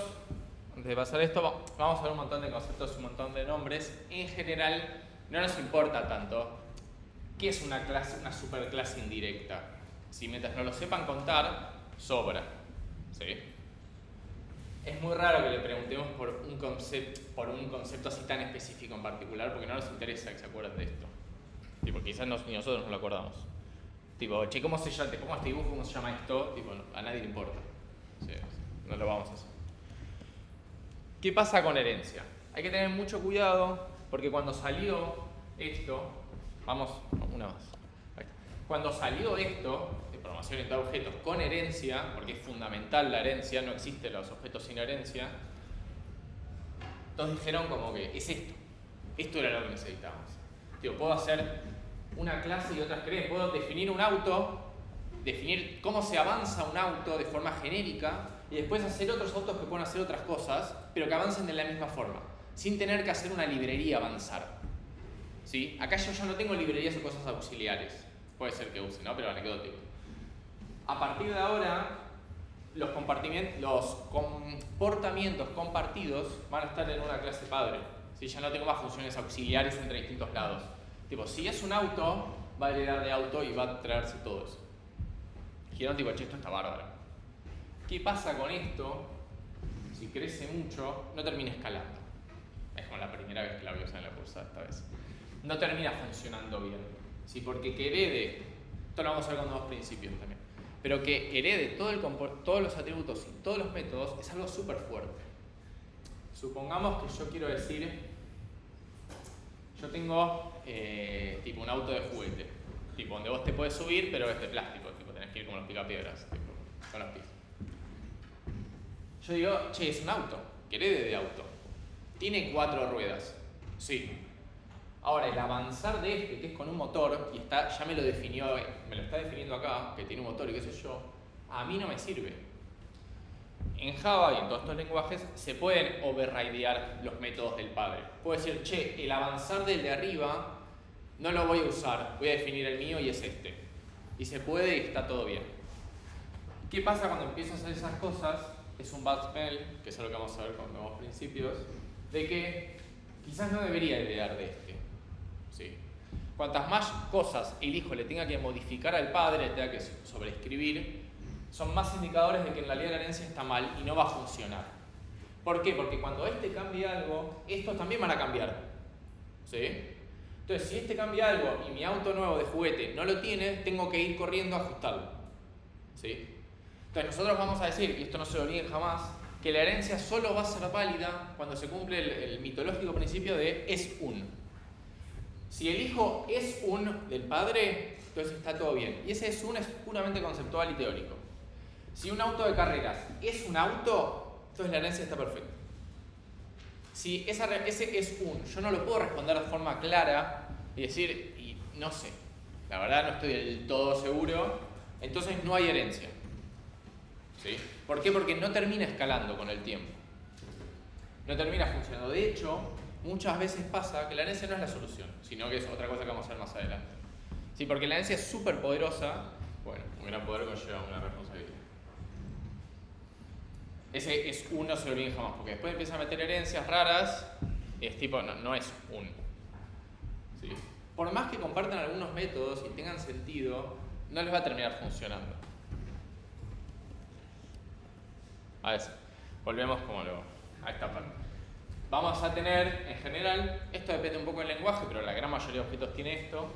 antes de pasar esto, vamos a ver un montón de conceptos, un montón de nombres. En general, no nos importa tanto qué es una superclase indirecta. Si mientras no lo sepan contar, sobra. ¿Sí? Es muy raro que le preguntemos por un concepto así tan específico en particular, porque no nos interesa que se acuerden de esto. Tipo, quizás ni nosotros no lo acordamos. Tipo, che, ¿cómo se llama? Te pongo este dibujo, ¿cómo se llama esto? Tipo, a nadie le importa. Sí, no lo vamos a hacer. ¿Qué pasa con herencia? Hay que tener mucho cuidado, porque cuando salió esto, vamos, una más. Ahí está. Cuando salió esto, de programación orientada a objetos con herencia, porque es fundamental la herencia, no existen los objetos sin herencia, todos dijeron como que es esto. Esto era lo que necesitábamos. Tío, puedo hacer una clase y otras crees, puedo definir un auto, definir cómo se avanza un auto de forma genérica y después hacer otros autos que pueden hacer otras cosas, pero que avancen de la misma forma, sin tener que hacer una librería avanzar. ¿Sí? Acá yo ya no tengo librerías o cosas auxiliares. Puede ser que use, ¿no? Pero anecdótico. A partir de ahora, los comportamientos compartidos van a estar en una clase padre. ¿Sí? Ya no tengo más funciones auxiliares entre distintos lados. Tipo, si es un auto, va a heredar de auto y va a traerse todo eso. Dijeron, tipo, che, esto está bárbaro. ¿Qué pasa con esto? Si crece mucho, no termina escalando. Es como la primera vez que la voy a usar en la cursada esta vez. No termina funcionando bien. ¿Sí? Porque que herede, esto lo vamos a ver con 2 principios también, pero que herede todos los atributos y todos los métodos es algo súper fuerte. Supongamos que yo quiero decir yo tengo tipo un auto de juguete, tipo donde vos te podés subir, pero es de plástico, tipo tenés que ir como los picapiedras, tipo, con los pies. Yo digo, che, es un auto, ¿qué herede de auto? Tiene 4 ruedas, sí. Ahora, el avanzar de este, que es con un motor, y está, ya me lo está definiendo acá, que tiene un motor y qué sé yo, a mí no me sirve. En Java y en todos estos lenguajes se pueden overridear los métodos del padre. Puedo decir, che, el avanzar del de arriba no lo voy a usar, voy a definir el mío y es este. Y se puede y está todo bien. ¿Qué pasa cuando empiezo a hacer esas cosas? Es un bad smell, que es algo que vamos a ver cuando vemos principios, de que quizás no debería idear de este. ¿Sí? Cuantas más cosas el hijo le tenga que modificar al padre, le tenga que sobreescribir, son más indicadores de que en realidad la herencia está mal y no va a funcionar. ¿Por qué? Porque cuando este cambie algo, estos también van a cambiar. ¿Sí? Entonces, si este cambia algo y mi auto nuevo de juguete no lo tiene, tengo que ir corriendo a ajustarlo. ¿Sí? Entonces, nosotros vamos a decir, y esto no se lo olviden jamás, que la herencia solo va a ser válida cuando se cumple el mitológico principio de es un. Si el hijo es un del padre, entonces está todo bien. Y ese es un es puramente conceptual y teórico. Si un auto de carreras es un auto, entonces la herencia está perfecta. Si ese es un, yo no lo puedo responder de forma clara y decir, y no sé, la verdad no estoy del todo seguro, entonces no hay herencia. ¿Sí? ¿Por qué? Porque no termina escalando con el tiempo. No termina funcionando. De hecho, muchas veces pasa que la herencia no es la solución, sino que es otra cosa que vamos a ver más adelante. Sí, porque la herencia es súper poderosa, bueno, un gran poder conlleva una responsabilidad. Ese es un, no se lo olviden jamás, porque después empiezan a meter herencias raras, es tipo, no es un. ¿Sí? Por más que compartan algunos métodos y tengan sentido, no les va a terminar funcionando. A ver, volvemos a esta parte. Vamos a tener, en general, esto depende un poco del lenguaje, pero la gran mayoría de objetos tiene esto,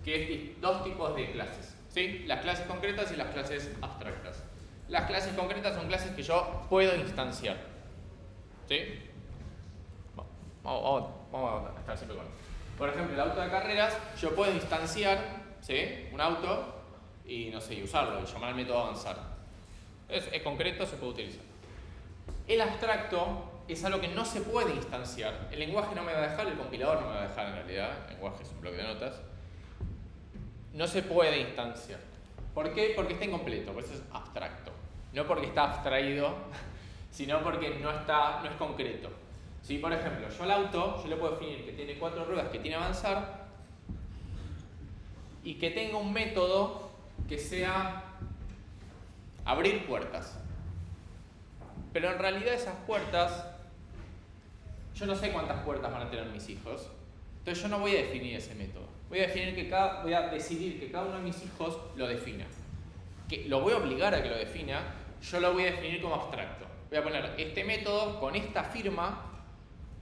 que es dos tipos de clases. ¿Sí? Las clases concretas y las clases abstractas. Las clases concretas son clases que yo puedo instanciar. ¿Sí? Vamos a estar siempre con. Por ejemplo, el auto de carreras, yo puedo instanciar, ¿sí?, un auto y no sé, y usarlo, y llamar al método avanzar. Es concreto, se puede utilizar. El abstracto es algo que no se puede instanciar. El lenguaje no me va a dejar, el compilador no me va a dejar en realidad. El lenguaje es un bloque de notas. No se puede instanciar. ¿Por qué? Porque está incompleto, por eso es abstracto. No porque está abstraído, sino porque no es concreto. ¿Sí? Por ejemplo, yo al auto, yo le puedo definir que tiene 4 ruedas, que tiene avanzar, y que tenga un método que sea abrir puertas. Pero en realidad esas puertas, yo no sé cuántas puertas van a tener mis hijos, entonces yo no voy a definir ese método. Voy a decidir que cada uno de mis hijos lo defina. Que lo voy a obligar a que lo defina, yo lo voy a definir como abstracto. Voy a poner este método con esta firma,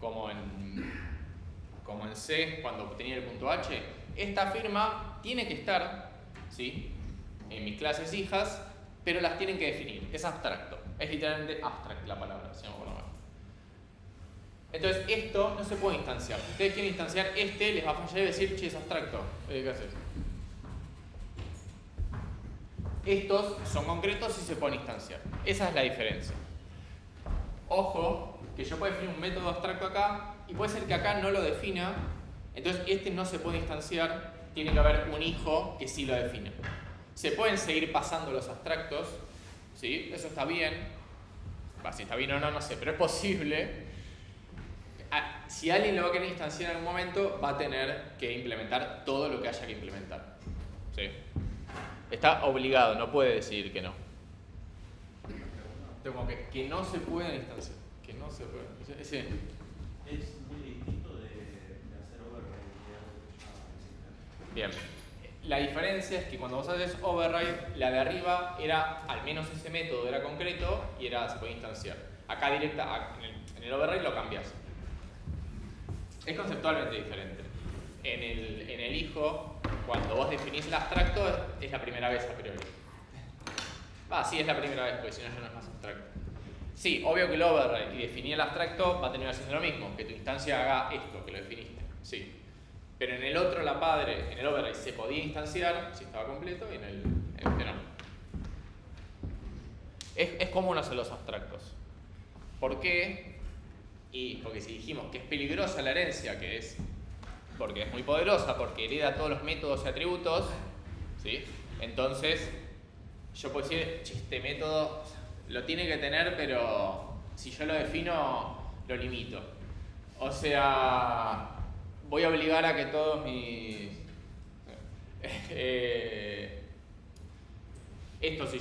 como en C cuando tenía el punto H. Esta firma tiene que estar, ¿sí?, en mis clases hijas, pero las tienen que definir. Es abstracto. Es literalmente abstract la palabra, si no me acuerdo mal. Entonces, esto no se puede instanciar. Si ustedes quieren instanciar les va a fallar y decir, che, es abstracto. ¿Qué haces? Estos son concretos y se pueden instanciar. Esa es la diferencia. Ojo, que yo puedo definir un método abstracto acá, y puede ser que acá no lo defina, entonces este no se puede instanciar, tiene que haber un hijo que sí lo defina. Se pueden seguir pasando los abstractos, ¿sí? Eso está bien. Si está bien o no, no sé, pero es posible. Si alguien lo va a querer instanciar en algún momento, va a tener que implementar todo lo que haya que implementar. ¿Sí? Está obligado, no puede decidir que no. Como que no se puede instanciar. Que no se puede. Ese. Es muy distinto de hacer override de algo que ya existe. Bien. La diferencia es que cuando vos haces override, la de arriba era, al menos ese método era concreto y se podía instanciar. Acá en el override lo cambias. Es conceptualmente diferente. En el hijo, cuando vos definís el abstracto, es la primera vez a priori. Sí, es la primera vez, porque si no ya no es más abstracto. Sí, obvio que el override y definir el abstracto va a terminar siendo lo mismo, que tu instancia haga esto, que lo definiste. Sí. Pero en el otro, en el override se podía instanciar si estaba completo y en este no. Es común hacer los abstractos. ¿Por qué? Porque si dijimos que es peligrosa la herencia, que es porque es muy poderosa, porque hereda todos los métodos y atributos, ¿sí? Entonces yo puedo decir, este método lo tiene que tener, pero si yo lo defino, lo limito. O sea, voy a obligar a que todos mis... esto, si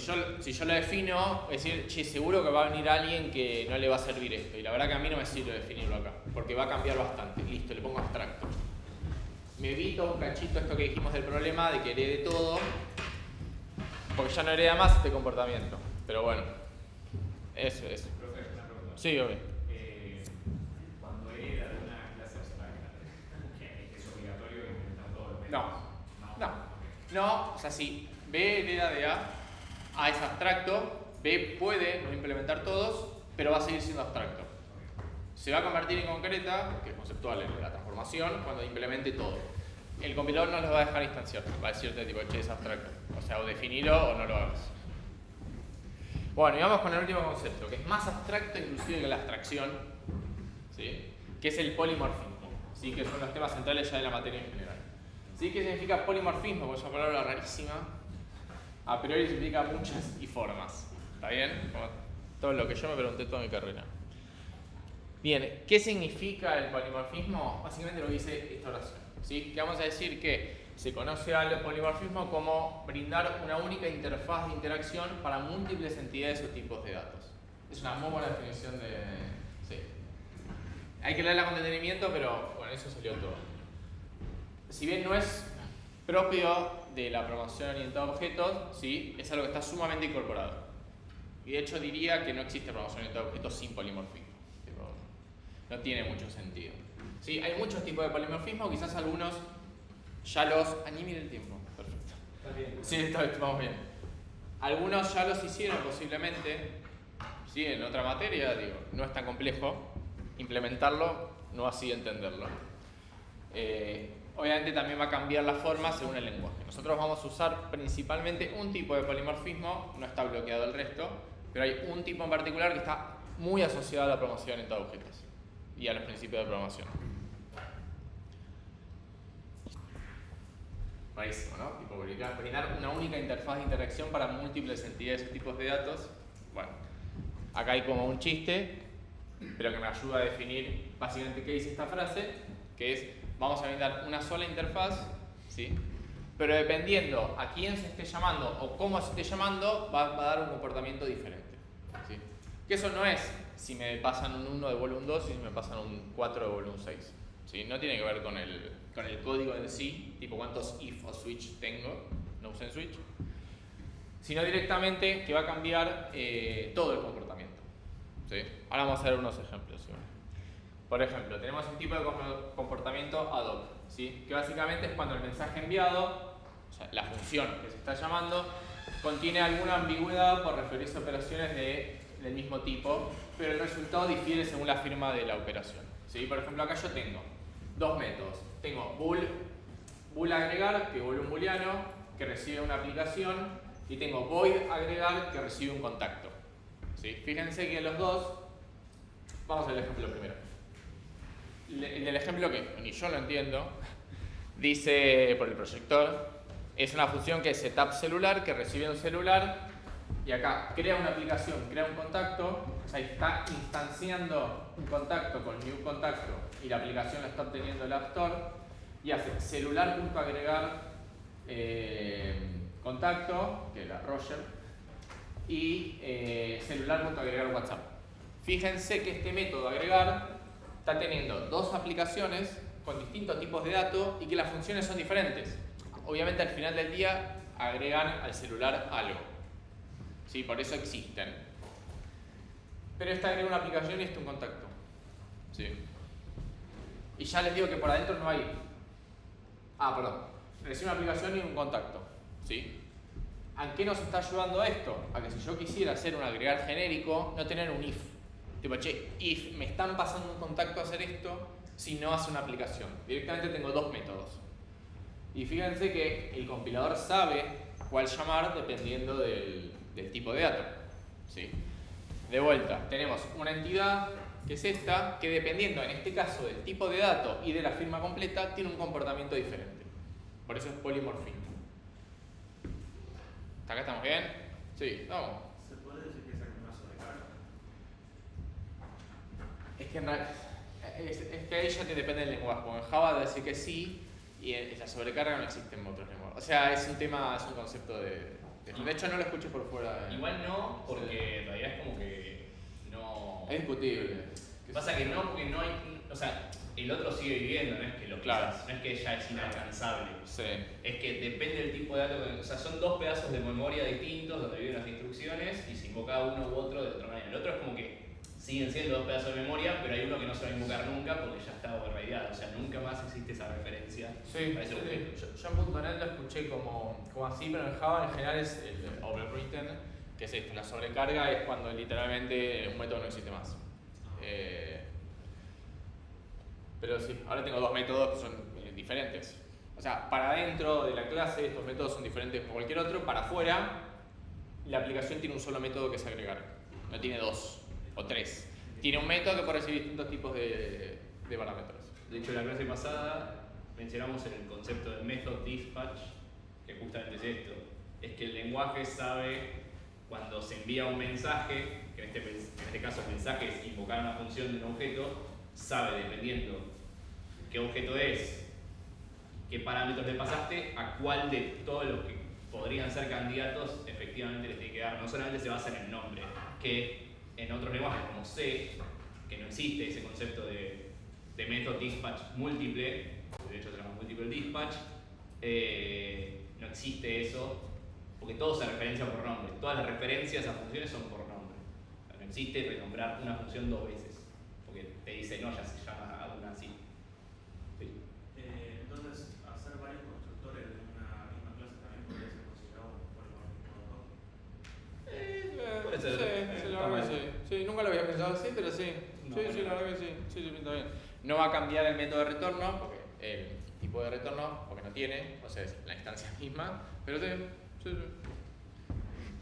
yo lo defino, es decir, che, seguro que va a venir alguien que no le va a servir esto. Y la verdad que a mí no me sirve definirlo acá, porque va a cambiar bastante. Listo, le pongo abstracto. Me evito un cachito esto que dijimos del problema de que herede todo, porque ya no hereda más este comportamiento. Pero bueno, eso es. Profe, una pregunta. Sí, obvio. Cuando hereda de una clase abstracta, ¿es obligatorio implementar todo el método? No, o sea, si B hereda de A es abstracto, B puede no implementar todos, pero va a seguir siendo abstracto. Se va a convertir en concreta, que es conceptual en la transformación, cuando implemente todo. El compilador no los va a dejar instanciar, va a decirte tipo, che, es abstracto. O sea, o definilo o no lo hagas. Bueno, y vamos con el último concepto, que es más abstracto inclusive que la abstracción, ¿sí? Que es el polimorfismo, ¿sí? Que son los temas centrales ya de la materia en general. ¿Sí? ¿Qué significa polimorfismo? Pues es una palabra rarísima. A priori significa muchas y formas. ¿Está bien? Como todo lo que yo me pregunté toda mi carrera. Bien, ¿qué significa el polimorfismo? Básicamente lo que dice esta oración, ¿sí? Que vamos a decir que se conoce al polimorfismo como brindar una única interfaz de interacción para múltiples entidades o tipos de datos. Es una muy buena definición de... Sí. Hay que leerla con detenimiento, pero bueno, eso salió todo. Si bien no es propio de la programación orientada a objetos, ¿sí? Es algo que está sumamente incorporado. Y de hecho diría que no existe programación orientada a objetos sin polimorfismo. No tiene mucho sentido. ¿Sí? Hay muchos tipos de polimorfismo, quizás algunos ya los... Anime el tiempo. Perfecto. Está bien. Sí, vamos bien. Algunos ya los hicieron posiblemente, ¿sí? En otra materia, digo, no es tan complejo implementarlo, no así entenderlo. Obviamente también va a cambiar la forma según el lenguaje. Nosotros vamos a usar principalmente un tipo de polimorfismo, no está bloqueado el resto, pero hay un tipo en particular que está muy asociado a la programación orientada a objetos y a los principios de programación. Rarísimo, ¿no? Tipo, brindar una única interfaz de interacción para múltiples entidades o tipos de datos. Bueno, acá hay como un chiste, pero que me ayuda a definir básicamente qué dice esta frase, que es, vamos a brindar una sola interfaz, ¿sí? Pero dependiendo a quién se esté llamando o cómo se esté llamando, va a dar un comportamiento diferente, ¿sí? Que eso no es si me pasan un 1 devuelvo un 2 y si me pasan un 4 devuelvo un 6. ¿Sí? No tiene que ver con el código en sí, tipo cuántos if o switch tengo, no usen switch, sino directamente que va a cambiar todo el comportamiento. ¿Sí? Ahora vamos a ver unos ejemplos. ¿Sí? Por ejemplo, tenemos un tipo de comportamiento ad hoc, ¿sí? Que básicamente es cuando el mensaje enviado, o sea, la función que se está llamando, contiene alguna ambigüedad por referirse a operaciones del mismo tipo, pero el resultado difiere según la firma de la operación. ¿Sí? Por ejemplo, acá yo tengo dos métodos. Tengo bool agregar, que devuelve un booleano, que recibe una aplicación, y tengo void agregar, que recibe un contacto. ¿Sí? Fíjense que los dos, vamos al ejemplo primero. El del ejemplo que ni yo lo entiendo, dice por el proyector, es una función que es setup celular, que recibe un celular, y acá crea una aplicación, crea un contacto, o sea, está instanciando un contacto con new contacto y la aplicación la está obteniendo el App Store y hace celular.agregar contacto, que era Roger, y celular.agregar WhatsApp. Fíjense que este método agregar está teniendo dos aplicaciones con distintos tipos de datos y que las funciones son diferentes. Obviamente al final del día agregan al celular algo. ¿Sí? Por eso existen. Pero esta agrega una aplicación y este un contacto. ¿Sí? Y ya les digo que por adentro no hay... Recibe una aplicación y un contacto. ¿Sí? ¿A qué nos está ayudando esto? A que si yo quisiera hacer un agregar genérico, no tener un if. Tipo, che, if me están pasando un contacto a hacer esto, si no hace una aplicación. Directamente tengo dos métodos. Y fíjense que el compilador sabe cuál llamar dependiendo del tipo de dato. ¿Sí? De vuelta, tenemos una entidad que es esta, que dependiendo en este caso del tipo de dato y de la firma completa, tiene un comportamiento diferente. Por eso es polimorfismo. ¿Hasta acá estamos bien? Sí, vamos. ¿Se puede decir que es una sobrecarga? Es que en realidad, es que ahí ya te depende del lenguaje. Como en Java te decir que sí, y en la sobrecarga no existe en otros lenguajes. O sea, es un tema, es un concepto de hecho no lo escuché por fuera. Igual no, porque en realidad es como que no... Es discutible. Pasa que no, porque no hay... O sea, el otro sigue viviendo, no es que lo Claro. quizás, no es que ya es inalcanzable. Sí. Es que depende del tipo de dato que... O sea, son dos pedazos de memoria distintos donde viven las instrucciones y se invoca uno u otro de otra manera. El otro es como que siguen siendo dos pedazos de memoria, pero hay uno que no se va a invocar nunca porque ya está overrideado. O sea, nunca más existe esa referencia Sí, a ese objeto. yo en .NET lo escuché como así, pero en Java en general es el overwritten, que es esto, la sobrecarga es cuando literalmente un método no existe más. Pero sí, ahora tengo dos métodos que son diferentes. O sea, para adentro de la clase estos métodos son diferentes por cualquier otro, para afuera la aplicación tiene un solo método que es agregar, no tiene dos o tres. Tiene un método que puede recibir distintos tipos de parámetros. De hecho, en la clase pasada mencionamos en el concepto de method dispatch, que justamente es esto, es que el lenguaje sabe cuando se envía un mensaje, que en este caso el mensaje es invocar una función de un objeto, sabe dependiendo qué objeto es, qué parámetros le pasaste, a cuál de todos los que podrían ser candidatos efectivamente les tiene que dar. No solamente se basa en el nombre, que en otros lenguajes como C, que no existe ese concepto de method dispatch múltiple, de hecho se llama multiple dispatch, no existe eso, porque todo se referencia por nombre. Todas las referencias a funciones son por nombre. O sea, no existe renombrar una función dos veces, porque te dice, no, ya se llama alguna así. Sí. Entonces, hacer varios constructores de una misma clase también podría ser considerado un polimorfismo. Puede ser. Sí, la verdad que sí. Sí, nunca lo había pensado así, pero sí. No, Sí, bueno. la verdad que sí. Sí, pinta bien. No va a cambiar el método de retorno, porque el tipo de retorno, porque no tiene, o sea, es la instancia misma, pero sí.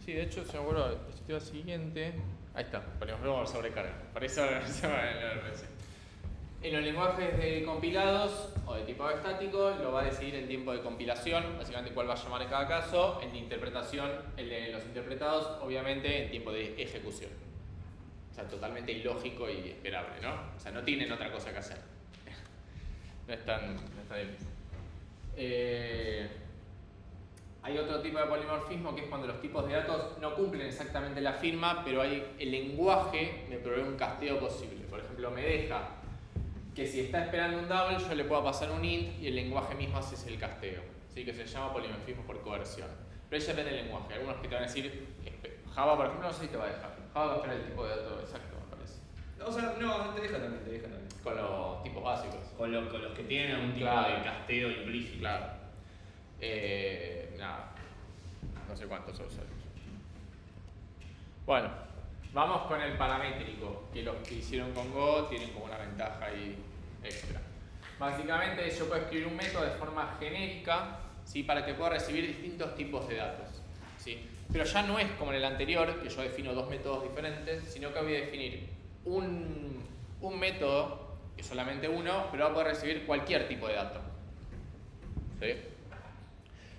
Sí, de hecho, si me acuerdo, el sistema siguiente. Ahí está, polimorfismo sobrecarga. Por eso se va a En los lenguajes de compilados o de tipo estático lo va a decidir el tiempo de compilación, básicamente cuál va a llamar en cada caso. El de interpretación, el de los interpretados, obviamente en tiempo de ejecución. O sea, totalmente ilógico y esperable, ¿no? O sea, no tienen otra cosa que hacer. No es tan difícil. Hay otro tipo de polimorfismo que es cuando los tipos de datos no cumplen exactamente la firma, pero el lenguaje me provee un casteo posible. Por ejemplo, me deja que si está esperando un double yo le puedo pasar un int y el lenguaje mismo hace el casteo. ¿Sí? Que se llama polimorfismo por coerción. Pero eso depende del lenguaje. Algunos que te van a decir, Java por ejemplo no sé si te va a dejar. Java va a esperar el tipo de dato exacto, me parece. O sea, no, te deja también. Con los tipos básicos. Con los que tienen algún tipo Claro. de casteo implícito. Claro. Nada. No sé cuántos son. Bueno, vamos con el paramétrico, que los que hicieron con Go tienen como una ventaja ahí extra. Básicamente yo puedo escribir un método de forma genérica, ¿sí? Para que pueda recibir distintos tipos de datos, ¿sí? Pero ya no es como en el anterior, que yo defino dos métodos diferentes, sino que voy a definir un método, que es solamente uno, pero va a poder recibir cualquier tipo de dato. ¿Sí?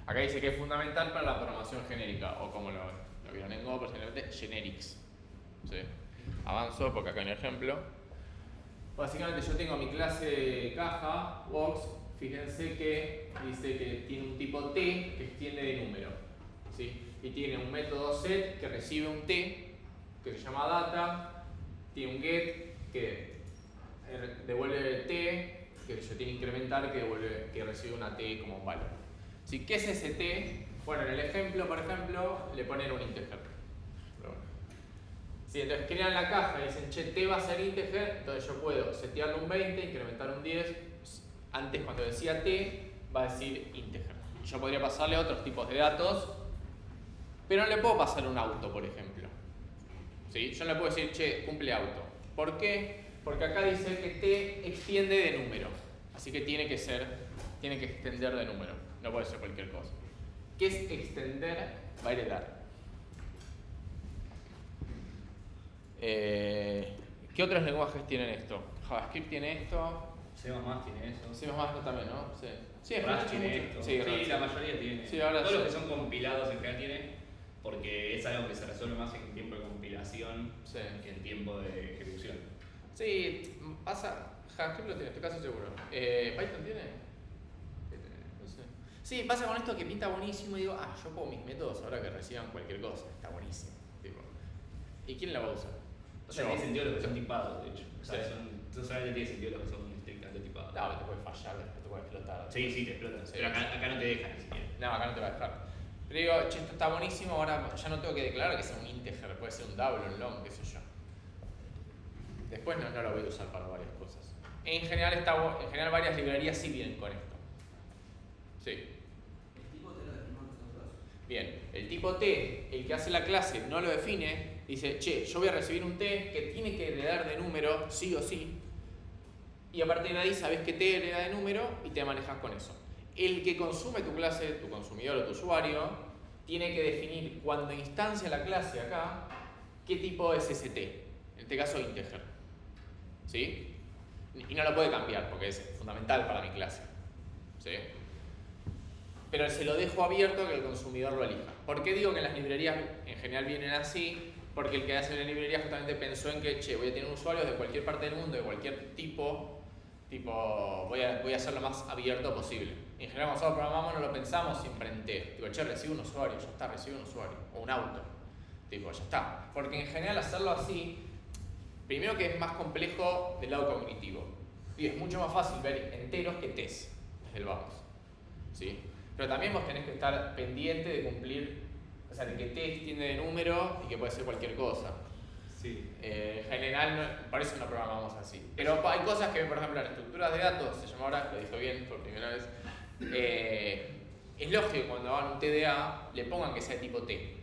Acá dice que es fundamental para la programación genérica, o como lo vieron en Go, personalmente, generics. ¿Sí? Avanzo porque acá hay un ejemplo. Básicamente yo tengo mi clase caja, box, fíjense que dice que tiene un tipo T que extiende de número. ¿Sí? Y tiene un método set que recibe un T, que se llama data, tiene un get que devuelve el T, que yo tiene que incrementar, que recibe una T como un valor. ¿Sí? ¿Qué es ese T? Bueno, en el ejemplo, por ejemplo, le ponen un integer. Pero bueno. Sí, entonces crean la caja y dicen, che, T va a ser integer, entonces yo puedo setearlo un 20, incrementar un 10. Antes, cuando decía T, va a decir integer. Yo podría pasarle otros tipos de datos, pero no le puedo pasar un auto, por ejemplo. ¿Sí? Yo no le puedo decir, che, cumple auto. ¿Por qué? Porque acá dice que t extiende de número. Así que tiene que extender de número. No puede ser cualquier cosa. ¿Qué es extender? Va a heredar. ¿Qué otros lenguajes tienen esto? JavaScript tiene esto. C++ tiene eso. C++ también, ¿no? Sí. Sí, en Rush general tiene mucho. esto. Sí, Sí, Rush, la mayoría tiene. Sí, ahora Todos los sí. que son compilados en general tienen, porque es algo que se resuelve más en tiempo de compilación Sí. que en tiempo de ejecución. Sí, pasa. JavaScript lo tiene, en tu caso seguro. ¿Python tiene? No sé. Sí, pasa con esto que pinta buenísimo y digo, yo pongo mis métodos ahora que reciban cualquier cosa. Está buenísimo. Tipo. ¿Y quién la va a usar? O sea, Yo. tiene sentido los que son tipados, de hecho. O sea, Sí. no solamente tiene sentido los que son estrictamente tipados. No, te puede fallar, después te puede explotar. Sí, te explotan. Sí. Pero acá no te dejan ni siquiera. No, acá no te va a dejar. Pero digo, che, esto está buenísimo, ahora ya no tengo que declarar que sea un integer, puede ser un double, un long, qué sé yo. Después no lo voy a usar para varias cosas. En general varias librerías sí vienen con esto. Sí. El tipo te lo definimos nosotros. Bien, el tipo T, el que hace la clase, no lo define, dice, che, yo voy a recibir un T que tiene que heredar de número, sí o sí, y a partir de ahí sabes que T hereda de número y te manejas con eso. El que consume tu clase, tu consumidor o tu usuario, tiene que definir cuando instancia la clase acá, qué tipo es ese T, en este caso integer. ¿Sí? Y no lo puede cambiar porque es fundamental para mi clase. ¿Sí? Pero se lo dejo abierto a que el consumidor lo elija. ¿Por qué digo que las librerías en general vienen así? Porque el que hace la librería justamente pensó en que, che, voy a tener usuarios de cualquier parte del mundo, de cualquier tipo voy a hacer lo más abierto posible. En general cuando nosotros programamos no lo pensamos siempre en T. Digo, che, recibo un usuario, ya está, recibo un usuario. O un auto. Ya está. Porque en general hacerlo así, primero que es más complejo del lado cognitivo. Y es mucho más fácil ver enteros que T's desde el vamos. ¿Sí? Pero también vos tenés que estar pendiente de cumplir, o sea, de que T extiende de número y que puede ser cualquier cosa. Sí. En general, por eso no programamos así. Pero hay cosas que, por ejemplo, en estructuras de datos, se llama ahora, lo dijo bien por primera vez, es lógico que cuando hagan un TDA le pongan que sea tipo T.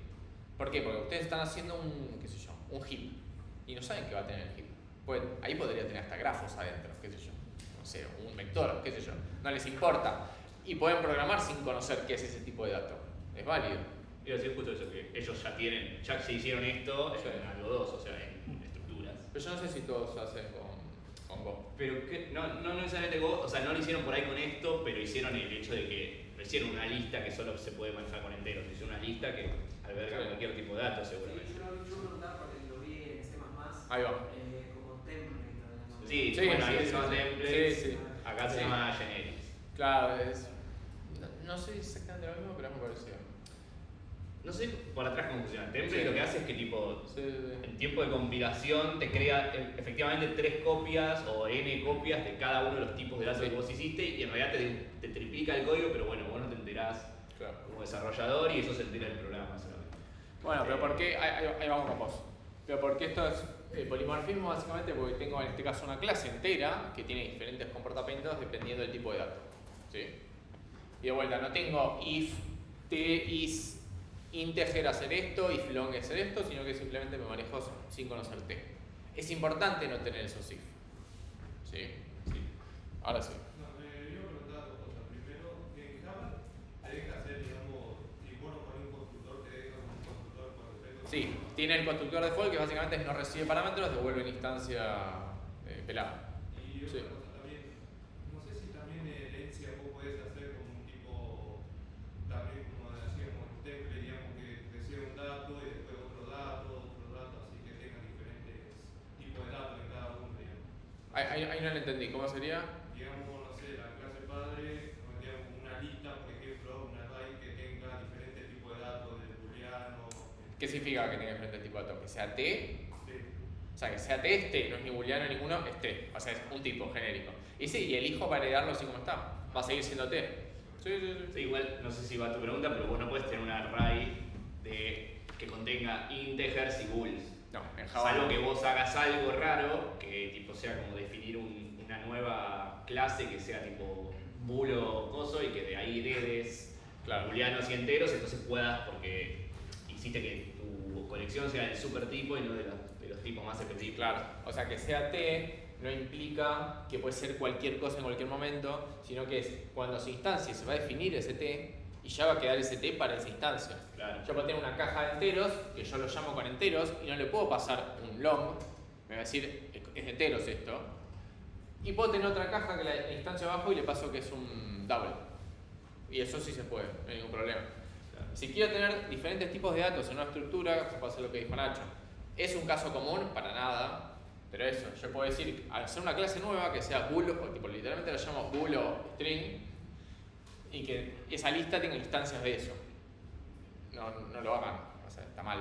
¿Por qué? Porque ustedes están haciendo un heap y no saben qué va a tener el heap. Pues ahí podría tener hasta grafos adentro, qué sé yo. No sé, un vector, qué sé yo. No les importa. Y pueden programar sin conocer qué es ese tipo de dato. Es válido. Iba a decir justo eso, que ellos ya se hicieron esto Sí. en algo 2, o sea, en estructuras. Pero yo no sé si todos hacen con Go. Pero que, no necesariamente Go, o sea, no lo hicieron por ahí con esto, pero hicieron el hecho de que hicieron una lista que solo se puede manejar con enteros. Hicieron una lista que alberga Sí. cualquier tipo de datos, seguramente. Sí, yo preguntaba porque lo vi en C++. Ahí va. Como template. ¿no? Sí, Sí, bueno, ahí sí, se llama sí. templates, Sí, sí. acá se Sí. llama generics. Claro, no sé exactamente lo mismo, pero es muy parecido. No sé por atrás cómo funciona. Template Sí. lo que hace es que tipo, Sí. en tiempo de compilación te crea efectivamente 3 copias o n copias de cada uno de los tipos de datos Sí. que vos hiciste y en realidad te triplica el código, pero bueno, vos no te enterás Claro. como desarrollador y eso se entera el programa solamente. Bueno, pero ¿por qué? Ahí vamos con vos. Pero ¿por qué esto es polimorfismo? Básicamente porque tengo en este caso una clase entera que tiene diferentes comportamientos dependiendo del tipo de dato. ¿Sí? Y de vuelta, no tengo if t is integer hacer esto, if long hacer esto, sino que simplemente me manejo sin conocer t. Es importante no tener esos if. ¿Sí? Sí. Ahora sí. No, yo me preguntaba dos cosas. Primero, en Java te deja hacer, digamos, si vos no pones un constructor, te deja un constructor por defecto. Sí, tiene el constructor default que básicamente no recibe parámetros, devuelve una instancia pelada. Y Sí. otra cosa también, no sé si también herencia vos podés hacer como un tipo, también como decíamos, un template, digamos, que recibe un dato y después otro dato, así que tenga diferentes tipos de datos en cada uno, digamos. Ahí no lo entendí, ¿cómo sería? Digamos, no sé, la clase padre, digamos, una lista, por ejemplo, una array que tenga diferentes tipos de datos, del booleano. ¿Qué significa que tenga diferentes tipos de datos? Que sea T, Sí. o sea, que sea T es T, no es ni booleano ninguno, es T, o sea, es un tipo genérico. Y sí, y el hijo va a heredarlo así como está, va a seguir siendo T. Sí. Sí, igual, no sé si va a tu pregunta, pero vos no puedes tener un array que contenga integers y bools. No, en Java. Salvo que vos hagas algo raro, que tipo sea como definir una nueva clase que sea tipo bool o coso y que de ahí heredes Claro. booleanos y enteros, entonces puedas, porque hiciste que tu colección sea del supertipo y no de los tipos más específicos. Claro, o sea, que sea T no implica que puede ser cualquier cosa en cualquier momento, sino que es cuando se instancia se va a definir ese t y ya va a quedar ese t para esa instancia. Claro. Yo puedo tener una caja de enteros que yo lo llamo con enteros y no le puedo pasar un long, me va a decir es de enteros esto, y puedo tener otra caja que la instancia abajo y le paso que es un double. Y eso sí se puede, no hay ningún problema. Claro. Si quiero tener diferentes tipos de datos en una estructura, se puede hacer lo que dijo Nacho. ¿Es un caso común? Para nada. Pero eso, yo puedo decir, al hacer una clase nueva que sea bool, o tipo literalmente lo llamo bool o string, y que esa lista tenga instancias de eso. No lo hagan, o sea, está mal.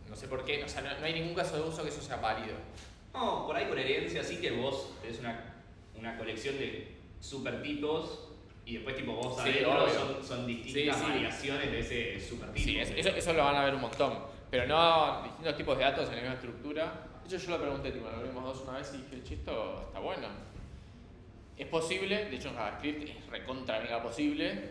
No sé por qué, o sea, no hay ningún caso de uso que eso sea válido. No, por ahí con herencia sí que vos tenés una colección de supertipos y después tipo vos Sí, adentro obvio. son distintas Sí, sí. variaciones de ese supertipo. Sí, eso lo van a ver un montón. Pero no distintos tipos de datos en la misma estructura. De hecho, yo lo pregunté, tipo, lo vimos dos una vez y dije, che, esto está bueno. Es posible, de hecho en JavaScript es recontra mega posible.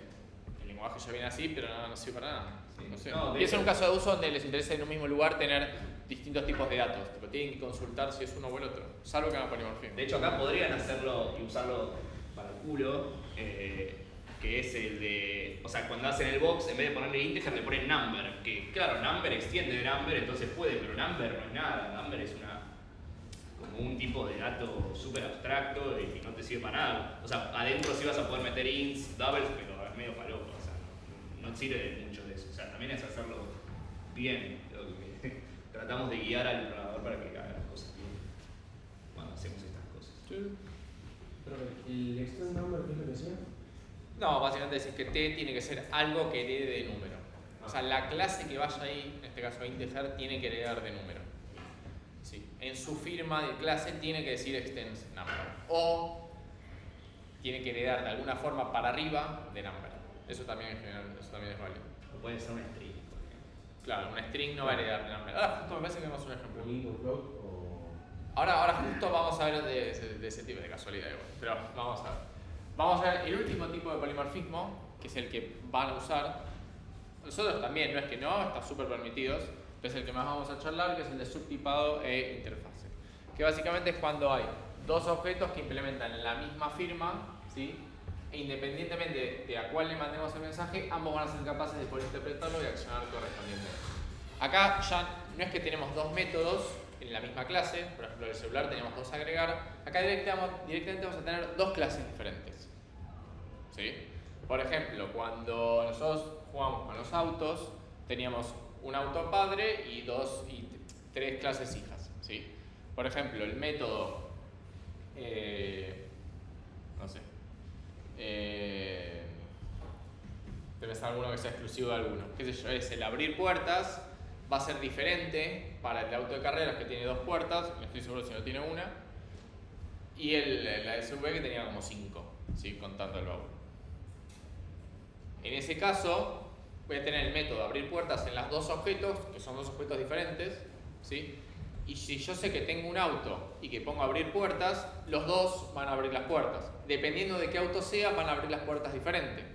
El lenguaje ya viene así, pero no sirve para nada. Sí. No sé. No, de Y es hecho- un caso de uso donde les interesa en un mismo lugar tener distintos tipos de datos. Tipo, tienen que consultar si es uno o el otro. Salvo que hagan polimorfismo. De hecho acá podrían hacerlo y usarlo para el culo, que es el de, o sea, cuando hacen el box, en vez de ponerle integer, le ponen number, que claro, number extiende de number, entonces puede, pero number no es nada, number es como un tipo de dato súper abstracto y que no te sirve para nada. O sea, adentro sí vas a poder meter ints, doubles, pero es medio paloco, o sea, no sirve de mucho de eso. O sea, también es hacerlo bien, creo que tratamos de guiar al programador para que haga las cosas bien cuando hacemos estas cosas. Pero el extend number, ¿qué es lo que decía? No, básicamente decís que t tiene que ser algo que herede de número. O sea, la clase que vaya ahí, en este caso integer, tiene que heredar de número. Sí. En su firma de clase tiene que decir extends number. O tiene que heredar de alguna forma para arriba de number. Eso también es válido. O puede ser una string, por ejemplo. Claro, una string no va a heredar de number. Ahora justo me parece que vemos un ejemplo. ¿Un int, un float o...? Ahora justo vamos a ver de ese tipo de casualidad igual. Pero vamos a ver. Vamos a ver el último tipo de polimorfismo, que es el que van a usar. Nosotros también, no es que no, está súper permitidos, pero es el que más vamos a charlar, que es el de subtipado e interfase. Que básicamente es cuando hay dos objetos que implementan la misma firma, ¿sí? E independientemente de a cuál le mandemos el mensaje, ambos van a ser capaces de poder interpretarlo y accionar correspondientemente. Acá ya no es que tenemos dos métodos en la misma clase, por ejemplo en el celular teníamos dos agregar, acá directamente vamos a tener dos clases diferentes. ¿Sí? Por ejemplo, cuando nosotros jugamos con los autos, teníamos un auto padre y tres clases hijas. ¿Sí? Por ejemplo, el método, no sé, debe ser alguno que sea exclusivo de alguno. ¿Qué sé yo? Es el abrir puertas, va a ser diferente para el auto de carreras que tiene dos puertas, no estoy seguro si no tiene una, y la SUV que tenía como 5, ¿sí? Contando el baúl. En ese caso, voy a tener el método abrir puertas en los dos objetos, que son dos objetos diferentes, ¿sí? Y si yo sé que tengo un auto y que pongo abrir puertas, los dos van a abrir las puertas. Dependiendo de qué auto sea, van a abrir las puertas diferentes,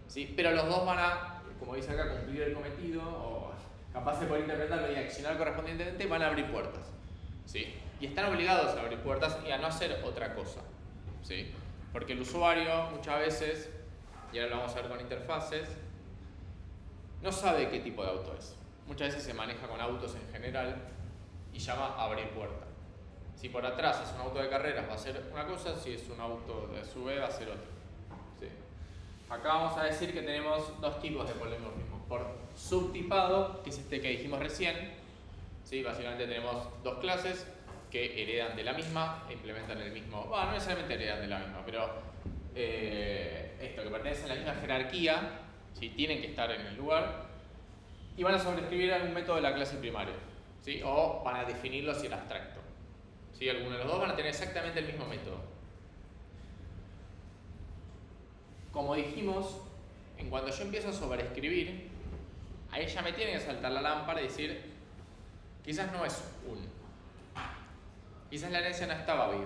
¿sí? Pero los dos van a, como dice acá, cumplir el cometido, o capaz de poder interpretarlo y accionar correspondientemente, van a abrir puertas, ¿sí? Y están obligados a abrir puertas y a no hacer otra cosa, ¿sí? Porque el usuario muchas veces, y ahora lo vamos a ver con interfaces, no sabe qué tipo de auto es. Muchas veces se maneja con autos en general y llama abrir puerta. Si por atrás es un auto de carreras va a ser una cosa, si es un auto de SUV va a ser otra, ¿sí? Acá vamos a decir que tenemos dos tipos de polimorfismo. Por subtipado, que es este que dijimos recién, ¿sí? Básicamente tenemos dos clases que heredan de la misma e implementan el mismo, bueno, no necesariamente heredan de la misma, pero esto, que pertenecen a la misma jerarquía, ¿sí? Tienen que estar en el lugar y van a sobreescribir algún método de la clase primaria, ¿sí? O van a definirlo si era abstracto, ¿sí? Alguno de los dos van a tener exactamente el mismo método. Como dijimos, en cuando yo empiezo a sobreescribir, ahí ya me tiene que saltar la lámpara y decir, quizás no es un, quizás la herencia no estaba bien.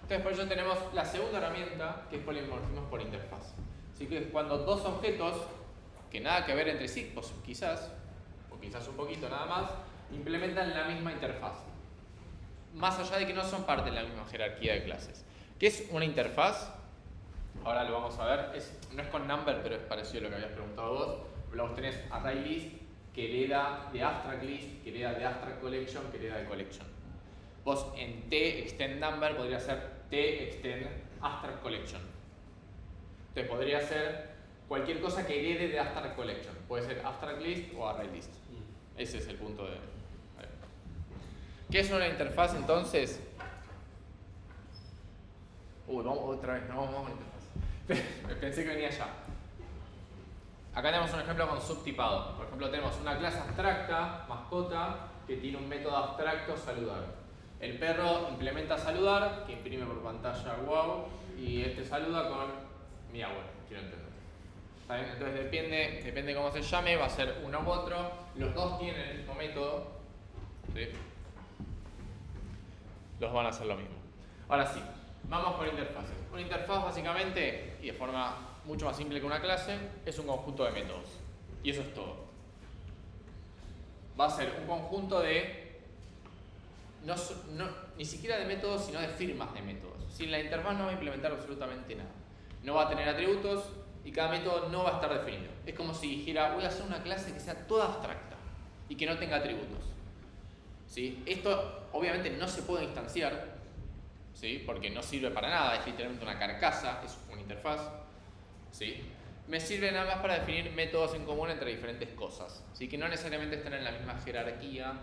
Entonces por eso tenemos la segunda herramienta, que es polimorfismos por interfaz. Así que es cuando dos objetos, que nada que ver entre sí, pues quizás, o quizás un poquito nada más, implementan la misma interfaz. más allá de que no son parte de la misma jerarquía de clases. ¿Qué es una interfaz? Ahora lo vamos a ver. No es con number, pero es parecido a lo que habías preguntado vos. Vos tenés ArrayList, que hereda de AbstractList, que hereda de AbstractCollection, que hereda de Collection. Vos en T extend number podría ser T extend AbstractCollection. Entonces podría ser cualquier cosa que herede de AbstractCollection. Puede ser AbstractList o ArrayList. Ese es el punto de... ¿Qué es una interfaz entonces? Vamos otra vez, no vamos a una interfaz. Pensé que venía ya. Acá tenemos un ejemplo con subtipado. Por ejemplo, tenemos una clase abstracta, mascota, que tiene un método abstracto, saludar. El perro implementa saludar, que imprime por pantalla wow, y este saluda con miau, quiero entender. ¿Está bien? Entonces depende cómo se llame, va a ser uno u otro. Los dos tienen el mismo método, ¿sí? Los van a hacer lo mismo. Ahora sí, vamos con interfaces. Una interfaz básicamente, y de forma mucho más simple que una clase, es un conjunto de métodos. Y eso es todo. Va a ser un conjunto de, ni siquiera de métodos, sino de firmas de métodos. Si la interfaz no va a implementar absolutamente nada. No va a tener atributos y cada método no va a estar definido. Es como si dijera, voy a hacer una clase que sea toda abstracta y que no tenga atributos. ¿Sí? Esto obviamente no se puede instanciar, ¿sí? Porque no sirve para nada, es literalmente una carcasa, es una interfaz, ¿sí? Me sirve nada más para definir métodos en común entre diferentes cosas, ¿sí? Que no necesariamente están en la misma jerarquía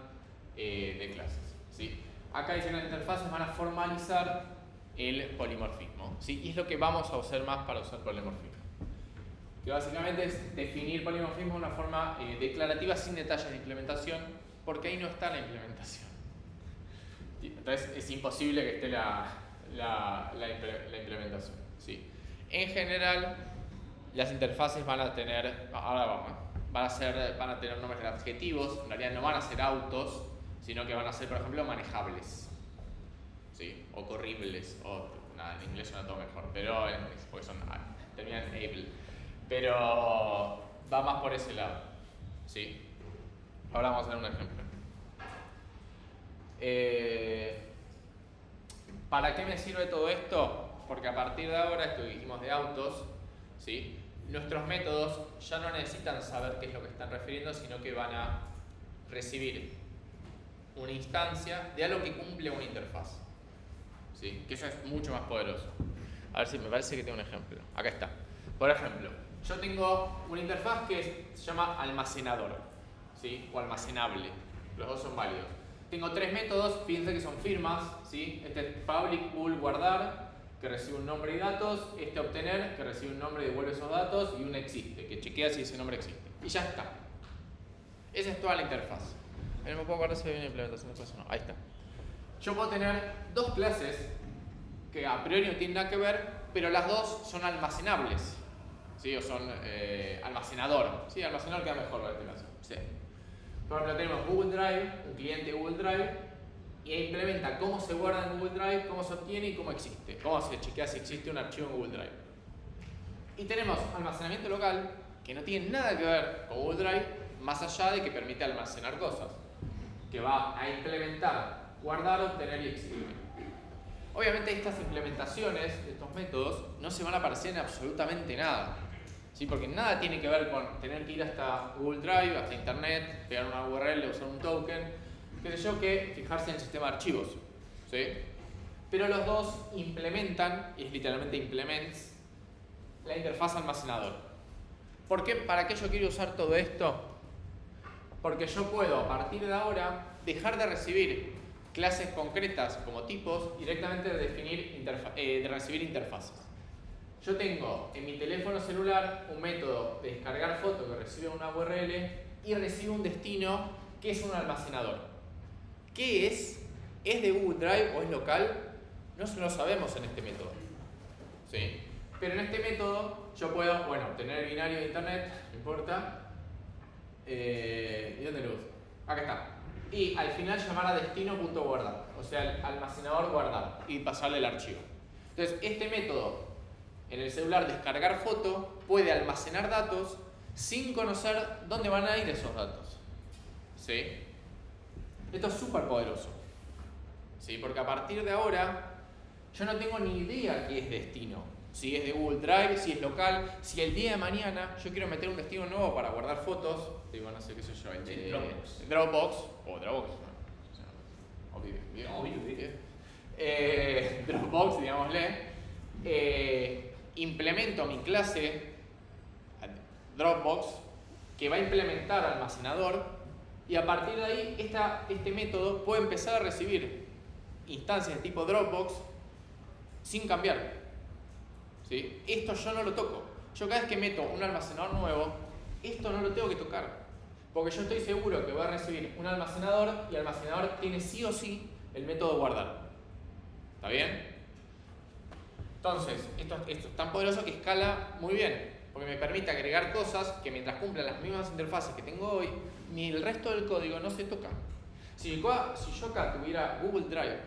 de clases, ¿sí? Acá dicen las interfaces van a formalizar el polimorfismo, ¿sí? Y es lo que vamos a usar más para usar polimorfismo, que básicamente es definir polimorfismo de una forma declarativa sin detalles de implementación, porque ahí no está la implementación. Entonces es imposible que esté la implementación, ¿sí? En general, las interfaces van a tener, ahora vamos, van a tener nombres de adjetivos, en realidad no van a ser autos, sino que van a ser, por ejemplo, manejables, ¿sí? O corribles, o nada, en inglés suena todo mejor, pero porque terminan en able. Pero va más por ese lado, ¿sí? Ahora vamos a ver un ejemplo. ¿Para qué me sirve todo esto? Porque a partir de ahora, esto que dijimos de autos, ¿sí? Nuestros métodos ya no necesitan saber qué es lo que están refiriendo, sino que van a recibir una instancia de algo que cumple una interfaz, ¿sí? Que eso es mucho más poderoso. A ver si me parece que tengo un ejemplo. Acá está. Por ejemplo, yo tengo una interfaz que se llama almacenador, ¿sí? O almacenable. Los dos son válidos. Tengo tres métodos, fíjense que son firmas, ¿sí? Este es public bool guardar, que recibe un nombre y datos, este obtener, que recibe un nombre y devuelve esos datos, y un existe, que chequea si ese nombre existe. Y ya está. Esa es toda la interfaz. No me puedo acordar si hay una implementación de eso o no. Ahí está. Yo puedo tener dos clases que a priori no tienen nada que ver, pero las dos son almacenables, ¿sí? O son almacenador. Sí, almacenador queda mejor para este caso. Sí. Por ejemplo, tenemos Google Drive, un cliente Google Drive, y implementa cómo se guarda en Google Drive, cómo se obtiene y cómo existe. Cómo se chequea si existe un archivo en Google Drive. Y tenemos almacenamiento local, que no tiene nada que ver con Google Drive, más allá de que permite almacenar cosas. Que va a implementar, guardar, obtener y exhibir. Obviamente estas implementaciones de estos métodos no se van a parecer en absolutamente nada. ¿Sí? Porque nada tiene que ver con tener que ir hasta Google Drive, hasta Internet, pegar una URL, usar un token, qué sé yo, que fijarse en el sistema de archivos. ¿Sí? Pero los dos implementan, y es literalmente implements, la interfaz almacenador. ¿Por qué? ¿Para qué yo quiero usar todo esto? Porque yo puedo, a partir de ahora, dejar de recibir clases concretas como tipos y directamente de recibir interfaces. Yo tengo en mi teléfono celular un método de descargar foto que recibe una URL y recibe un destino que es un almacenador. ¿Qué es? ¿Es de Google Drive o es local? No lo sabemos en este método, ¿sí? Pero en este método yo puedo, bueno, obtener el binario de internet, no importa. ¿Y dónde lo uso? Acá está. Y al final llamar a destino.guardar, o sea, el almacenador guardar y pasarle el archivo. Entonces, este método en el celular descargar foto puede almacenar datos sin conocer dónde van a ir esos datos, ¿sí? Esto es súper poderoso, ¿sí? Porque a partir de ahora yo no tengo ni idea qué es destino. Si es de Google Drive, si es local, si el día de mañana yo quiero meter un destino nuevo para guardar fotos, digo, no sé qué sé yo, el de Dropbox o Dropbox, no, Dropbox, digámosle, implemento mi clase Dropbox que va a implementar almacenador y a partir de ahí este método puede empezar a recibir instancias de tipo Dropbox sin cambiar. ¿Sí? Esto yo no lo toco. Yo cada vez que meto un almacenador nuevo, esto no lo tengo que tocar. Porque yo estoy seguro que voy a recibir un almacenador y el almacenador tiene sí o sí el método guardar. ¿Está bien? Entonces, esto es tan poderoso que escala muy bien. Porque me permite agregar cosas que mientras cumplan las mismas interfaces que tengo hoy, ni el resto del código no se toca. Si yo acá tuviera Google Drive,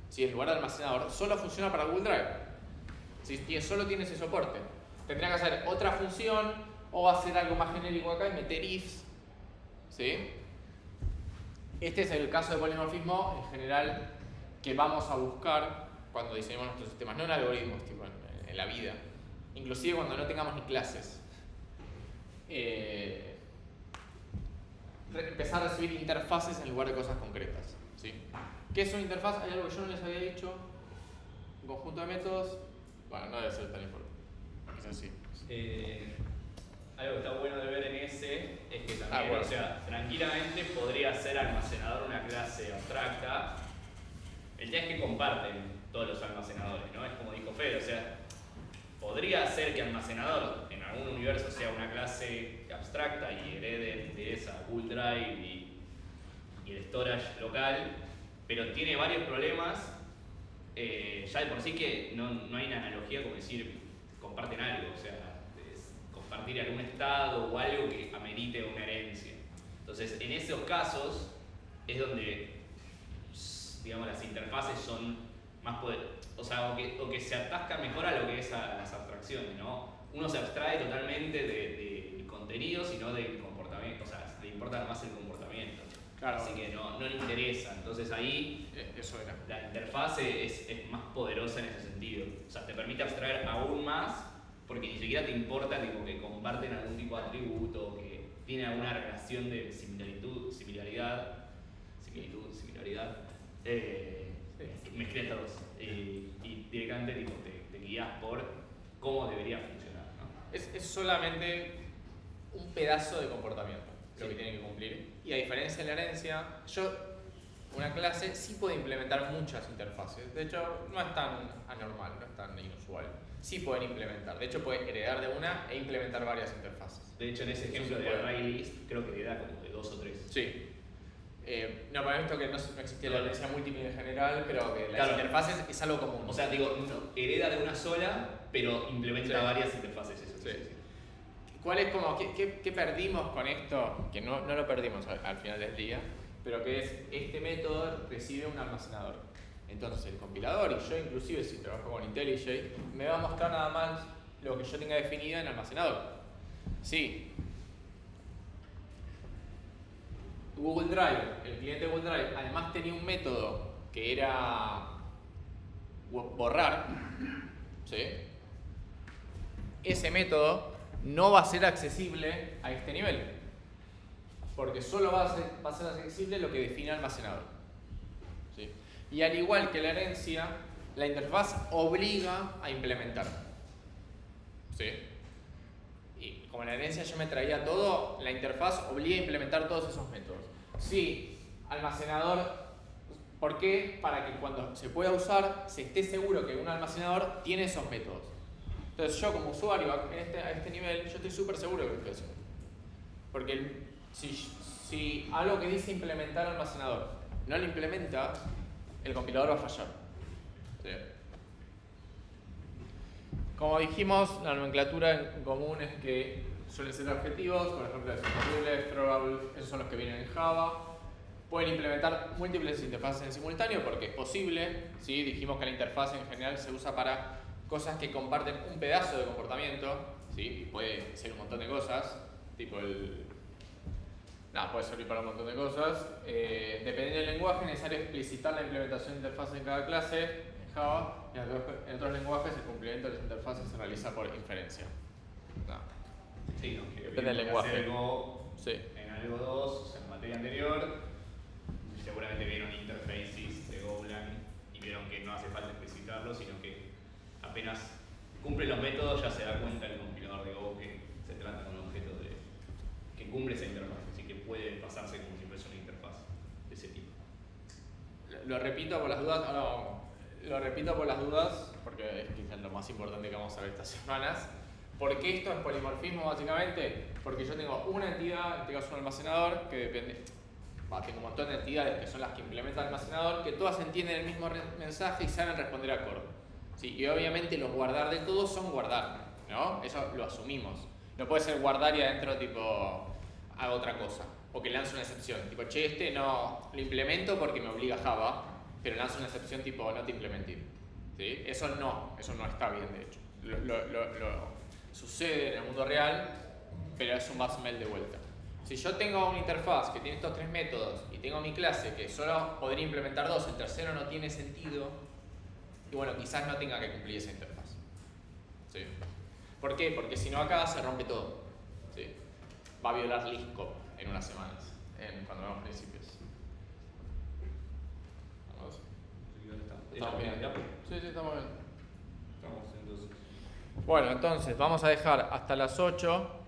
si en lugar de almacenador, solo funciona para Google Drive. Si solo tiene ese soporte, tendría que hacer otra función o hacer algo más genérico acá y meter ifs. ¿Sí? Este es el caso de polimorfismo en general que vamos a buscar cuando diseñamos nuestros sistemas, no en algoritmos, tipo en la vida. Inclusive cuando no tengamos ni clases. Empezar a recibir interfaces en lugar de cosas concretas. ¿Sí? ¿Qué es una interfaz? Hay algo que yo no les había dicho. Un conjunto de métodos. Bueno, no debe ser tan importante. Quizás sí. Algo que está bueno de ver en ese es que también, bueno. o sea, tranquilamente podría ser almacenador una clase abstracta. El tema es que comparten todos los almacenadores, ¿no? Es como dijo Fede, o sea, podría ser que almacenador en algún universo sea una clase abstracta y hereden de esa Google Drive y el storage local, pero tiene varios problemas. Ya de por sí que no hay una analogía como decir comparten algo, o sea, compartir algún estado o algo que amerite una herencia. Entonces, en esos casos es donde, digamos, las interfaces son más o sea, o que se atascan mejor a lo que es a las abstracciones, ¿no? Uno se abstrae totalmente del contenido, sino del comportamiento, o sea, le importa más el comportamiento. Claro. Así que no le interesa. Entonces ahí eso era. la interfase es más poderosa en ese sentido. O sea, te permite abstraer aún más porque ni siquiera te importa tipo, que comparten algún tipo de atributo, que tiene alguna relación de similaridad. Mezclé estas dos. Y directamente tipo, te guías por cómo debería funcionar, ¿no? Es solamente un pedazo de comportamiento lo Sí. que tiene que cumplir. Y a diferencia de la herencia, una clase sí puede implementar muchas interfaces. De hecho, no es tan anormal, no es tan inusual. Sí pueden implementar. De hecho, puede heredar de una e implementar varias interfaces. De hecho, en ese ejemplo sí de puede. ArrayList, creo que le da como de 2 o 3. Sí. No, para esto que no existía la herencia múltiple en general, pero que las Claro. interfaces es algo común. O sea, digo, hereda de una sola, pero implementa Sí. varias interfaces. Eso, Sí. ¿Cuál es como, qué perdimos con esto? Que no lo perdimos al final del día, pero que es este método recibe un almacenador. Entonces el compilador, y yo inclusive si trabajo con IntelliJ, me va a mostrar nada más lo que yo tenga definido en almacenador. Sí. Google Drive, el cliente de Google Drive, además tenía un método que era borrar. ¿Sí? Ese método no va a ser accesible a este nivel, porque solo va a ser accesible lo que define almacenador. ¿Sí? Y al igual que la herencia, la interfaz obliga a implementar. ¿Sí? Y como en la herencia yo me traía todo, la interfaz obliga a implementar todos esos métodos. Sí, almacenador, ¿por qué? Para que cuando se pueda usar se esté seguro que un almacenador tiene esos métodos. Entonces yo como usuario a este nivel, yo estoy súper seguro de lo que estoy haciendo. Porque si algo que dice implementar almacenador no lo implementa, el compilador va a fallar. ¿Sí? Como dijimos, la nomenclatura en común es que suelen ser objetivos, por ejemplo, executables, throwables, esos son los que vienen en Java. Pueden implementar múltiples interfaces en simultáneo porque es posible. ¿Sí? Dijimos que la interfaz en general se usa para cosas que comparten un pedazo de comportamiento, ¿sí? Y puede ser un montón de cosas, tipo Nada, puede servir para un montón de cosas. Dependiendo del lenguaje, es necesario explicitar la implementación de interfaces en cada clase en Java. Y en otros lenguajes, el cumplimiento de las interfaces se realiza por inferencia. Nada. Sí, no, que Depende del lenguaje. hacer algo Sí. en algo 2, en materia anterior, seguramente vieron interfaces de Golang y vieron que no hace falta especificarlo, sino que apenas cumple los métodos ya se da cuenta el compilador de Go que se trata de un objeto que cumple esa interfaz, así que puede pasarse como si fuese una interfaz de ese tipo. Lo repito por las dudas, lo repito por las dudas, porque es quizás lo más importante que vamos a ver estas semanas. ¿Por qué esto es polimorfismo básicamente? Porque yo tengo una entidad, en este caso un almacenador, que depende, tengo un montón de entidades que son las que implementan el almacenador, que todas entienden el mismo mensaje y saben responder acorde. ¿Sí? Y obviamente los guardar de todos son guardar, ¿no? Eso lo asumimos. No puede ser guardar y adentro tipo haga otra cosa, o que lance una excepción, tipo che, este no lo implemento porque me obliga Java, pero lanza una excepción tipo no te implemented. ¿Sí? Eso no está bien de hecho. Lo sucede en el mundo real, pero es un XML de vuelta. Si yo tengo una interfaz que tiene estos tres métodos y tengo mi clase que solo podría implementar dos, el tercero no tiene sentido, y bueno, quizás no tenga que cumplir esa interfaz. ¿Sí? ¿Por qué? Porque si no acá se rompe todo. ¿Sí? Va a violar Lisp-Cop en unas semanas, cuando vemos principios. Vamos. ¿Estamos bien? Sí, estamos bien. Estamos entonces. Bueno, entonces vamos a dejar hasta las 8.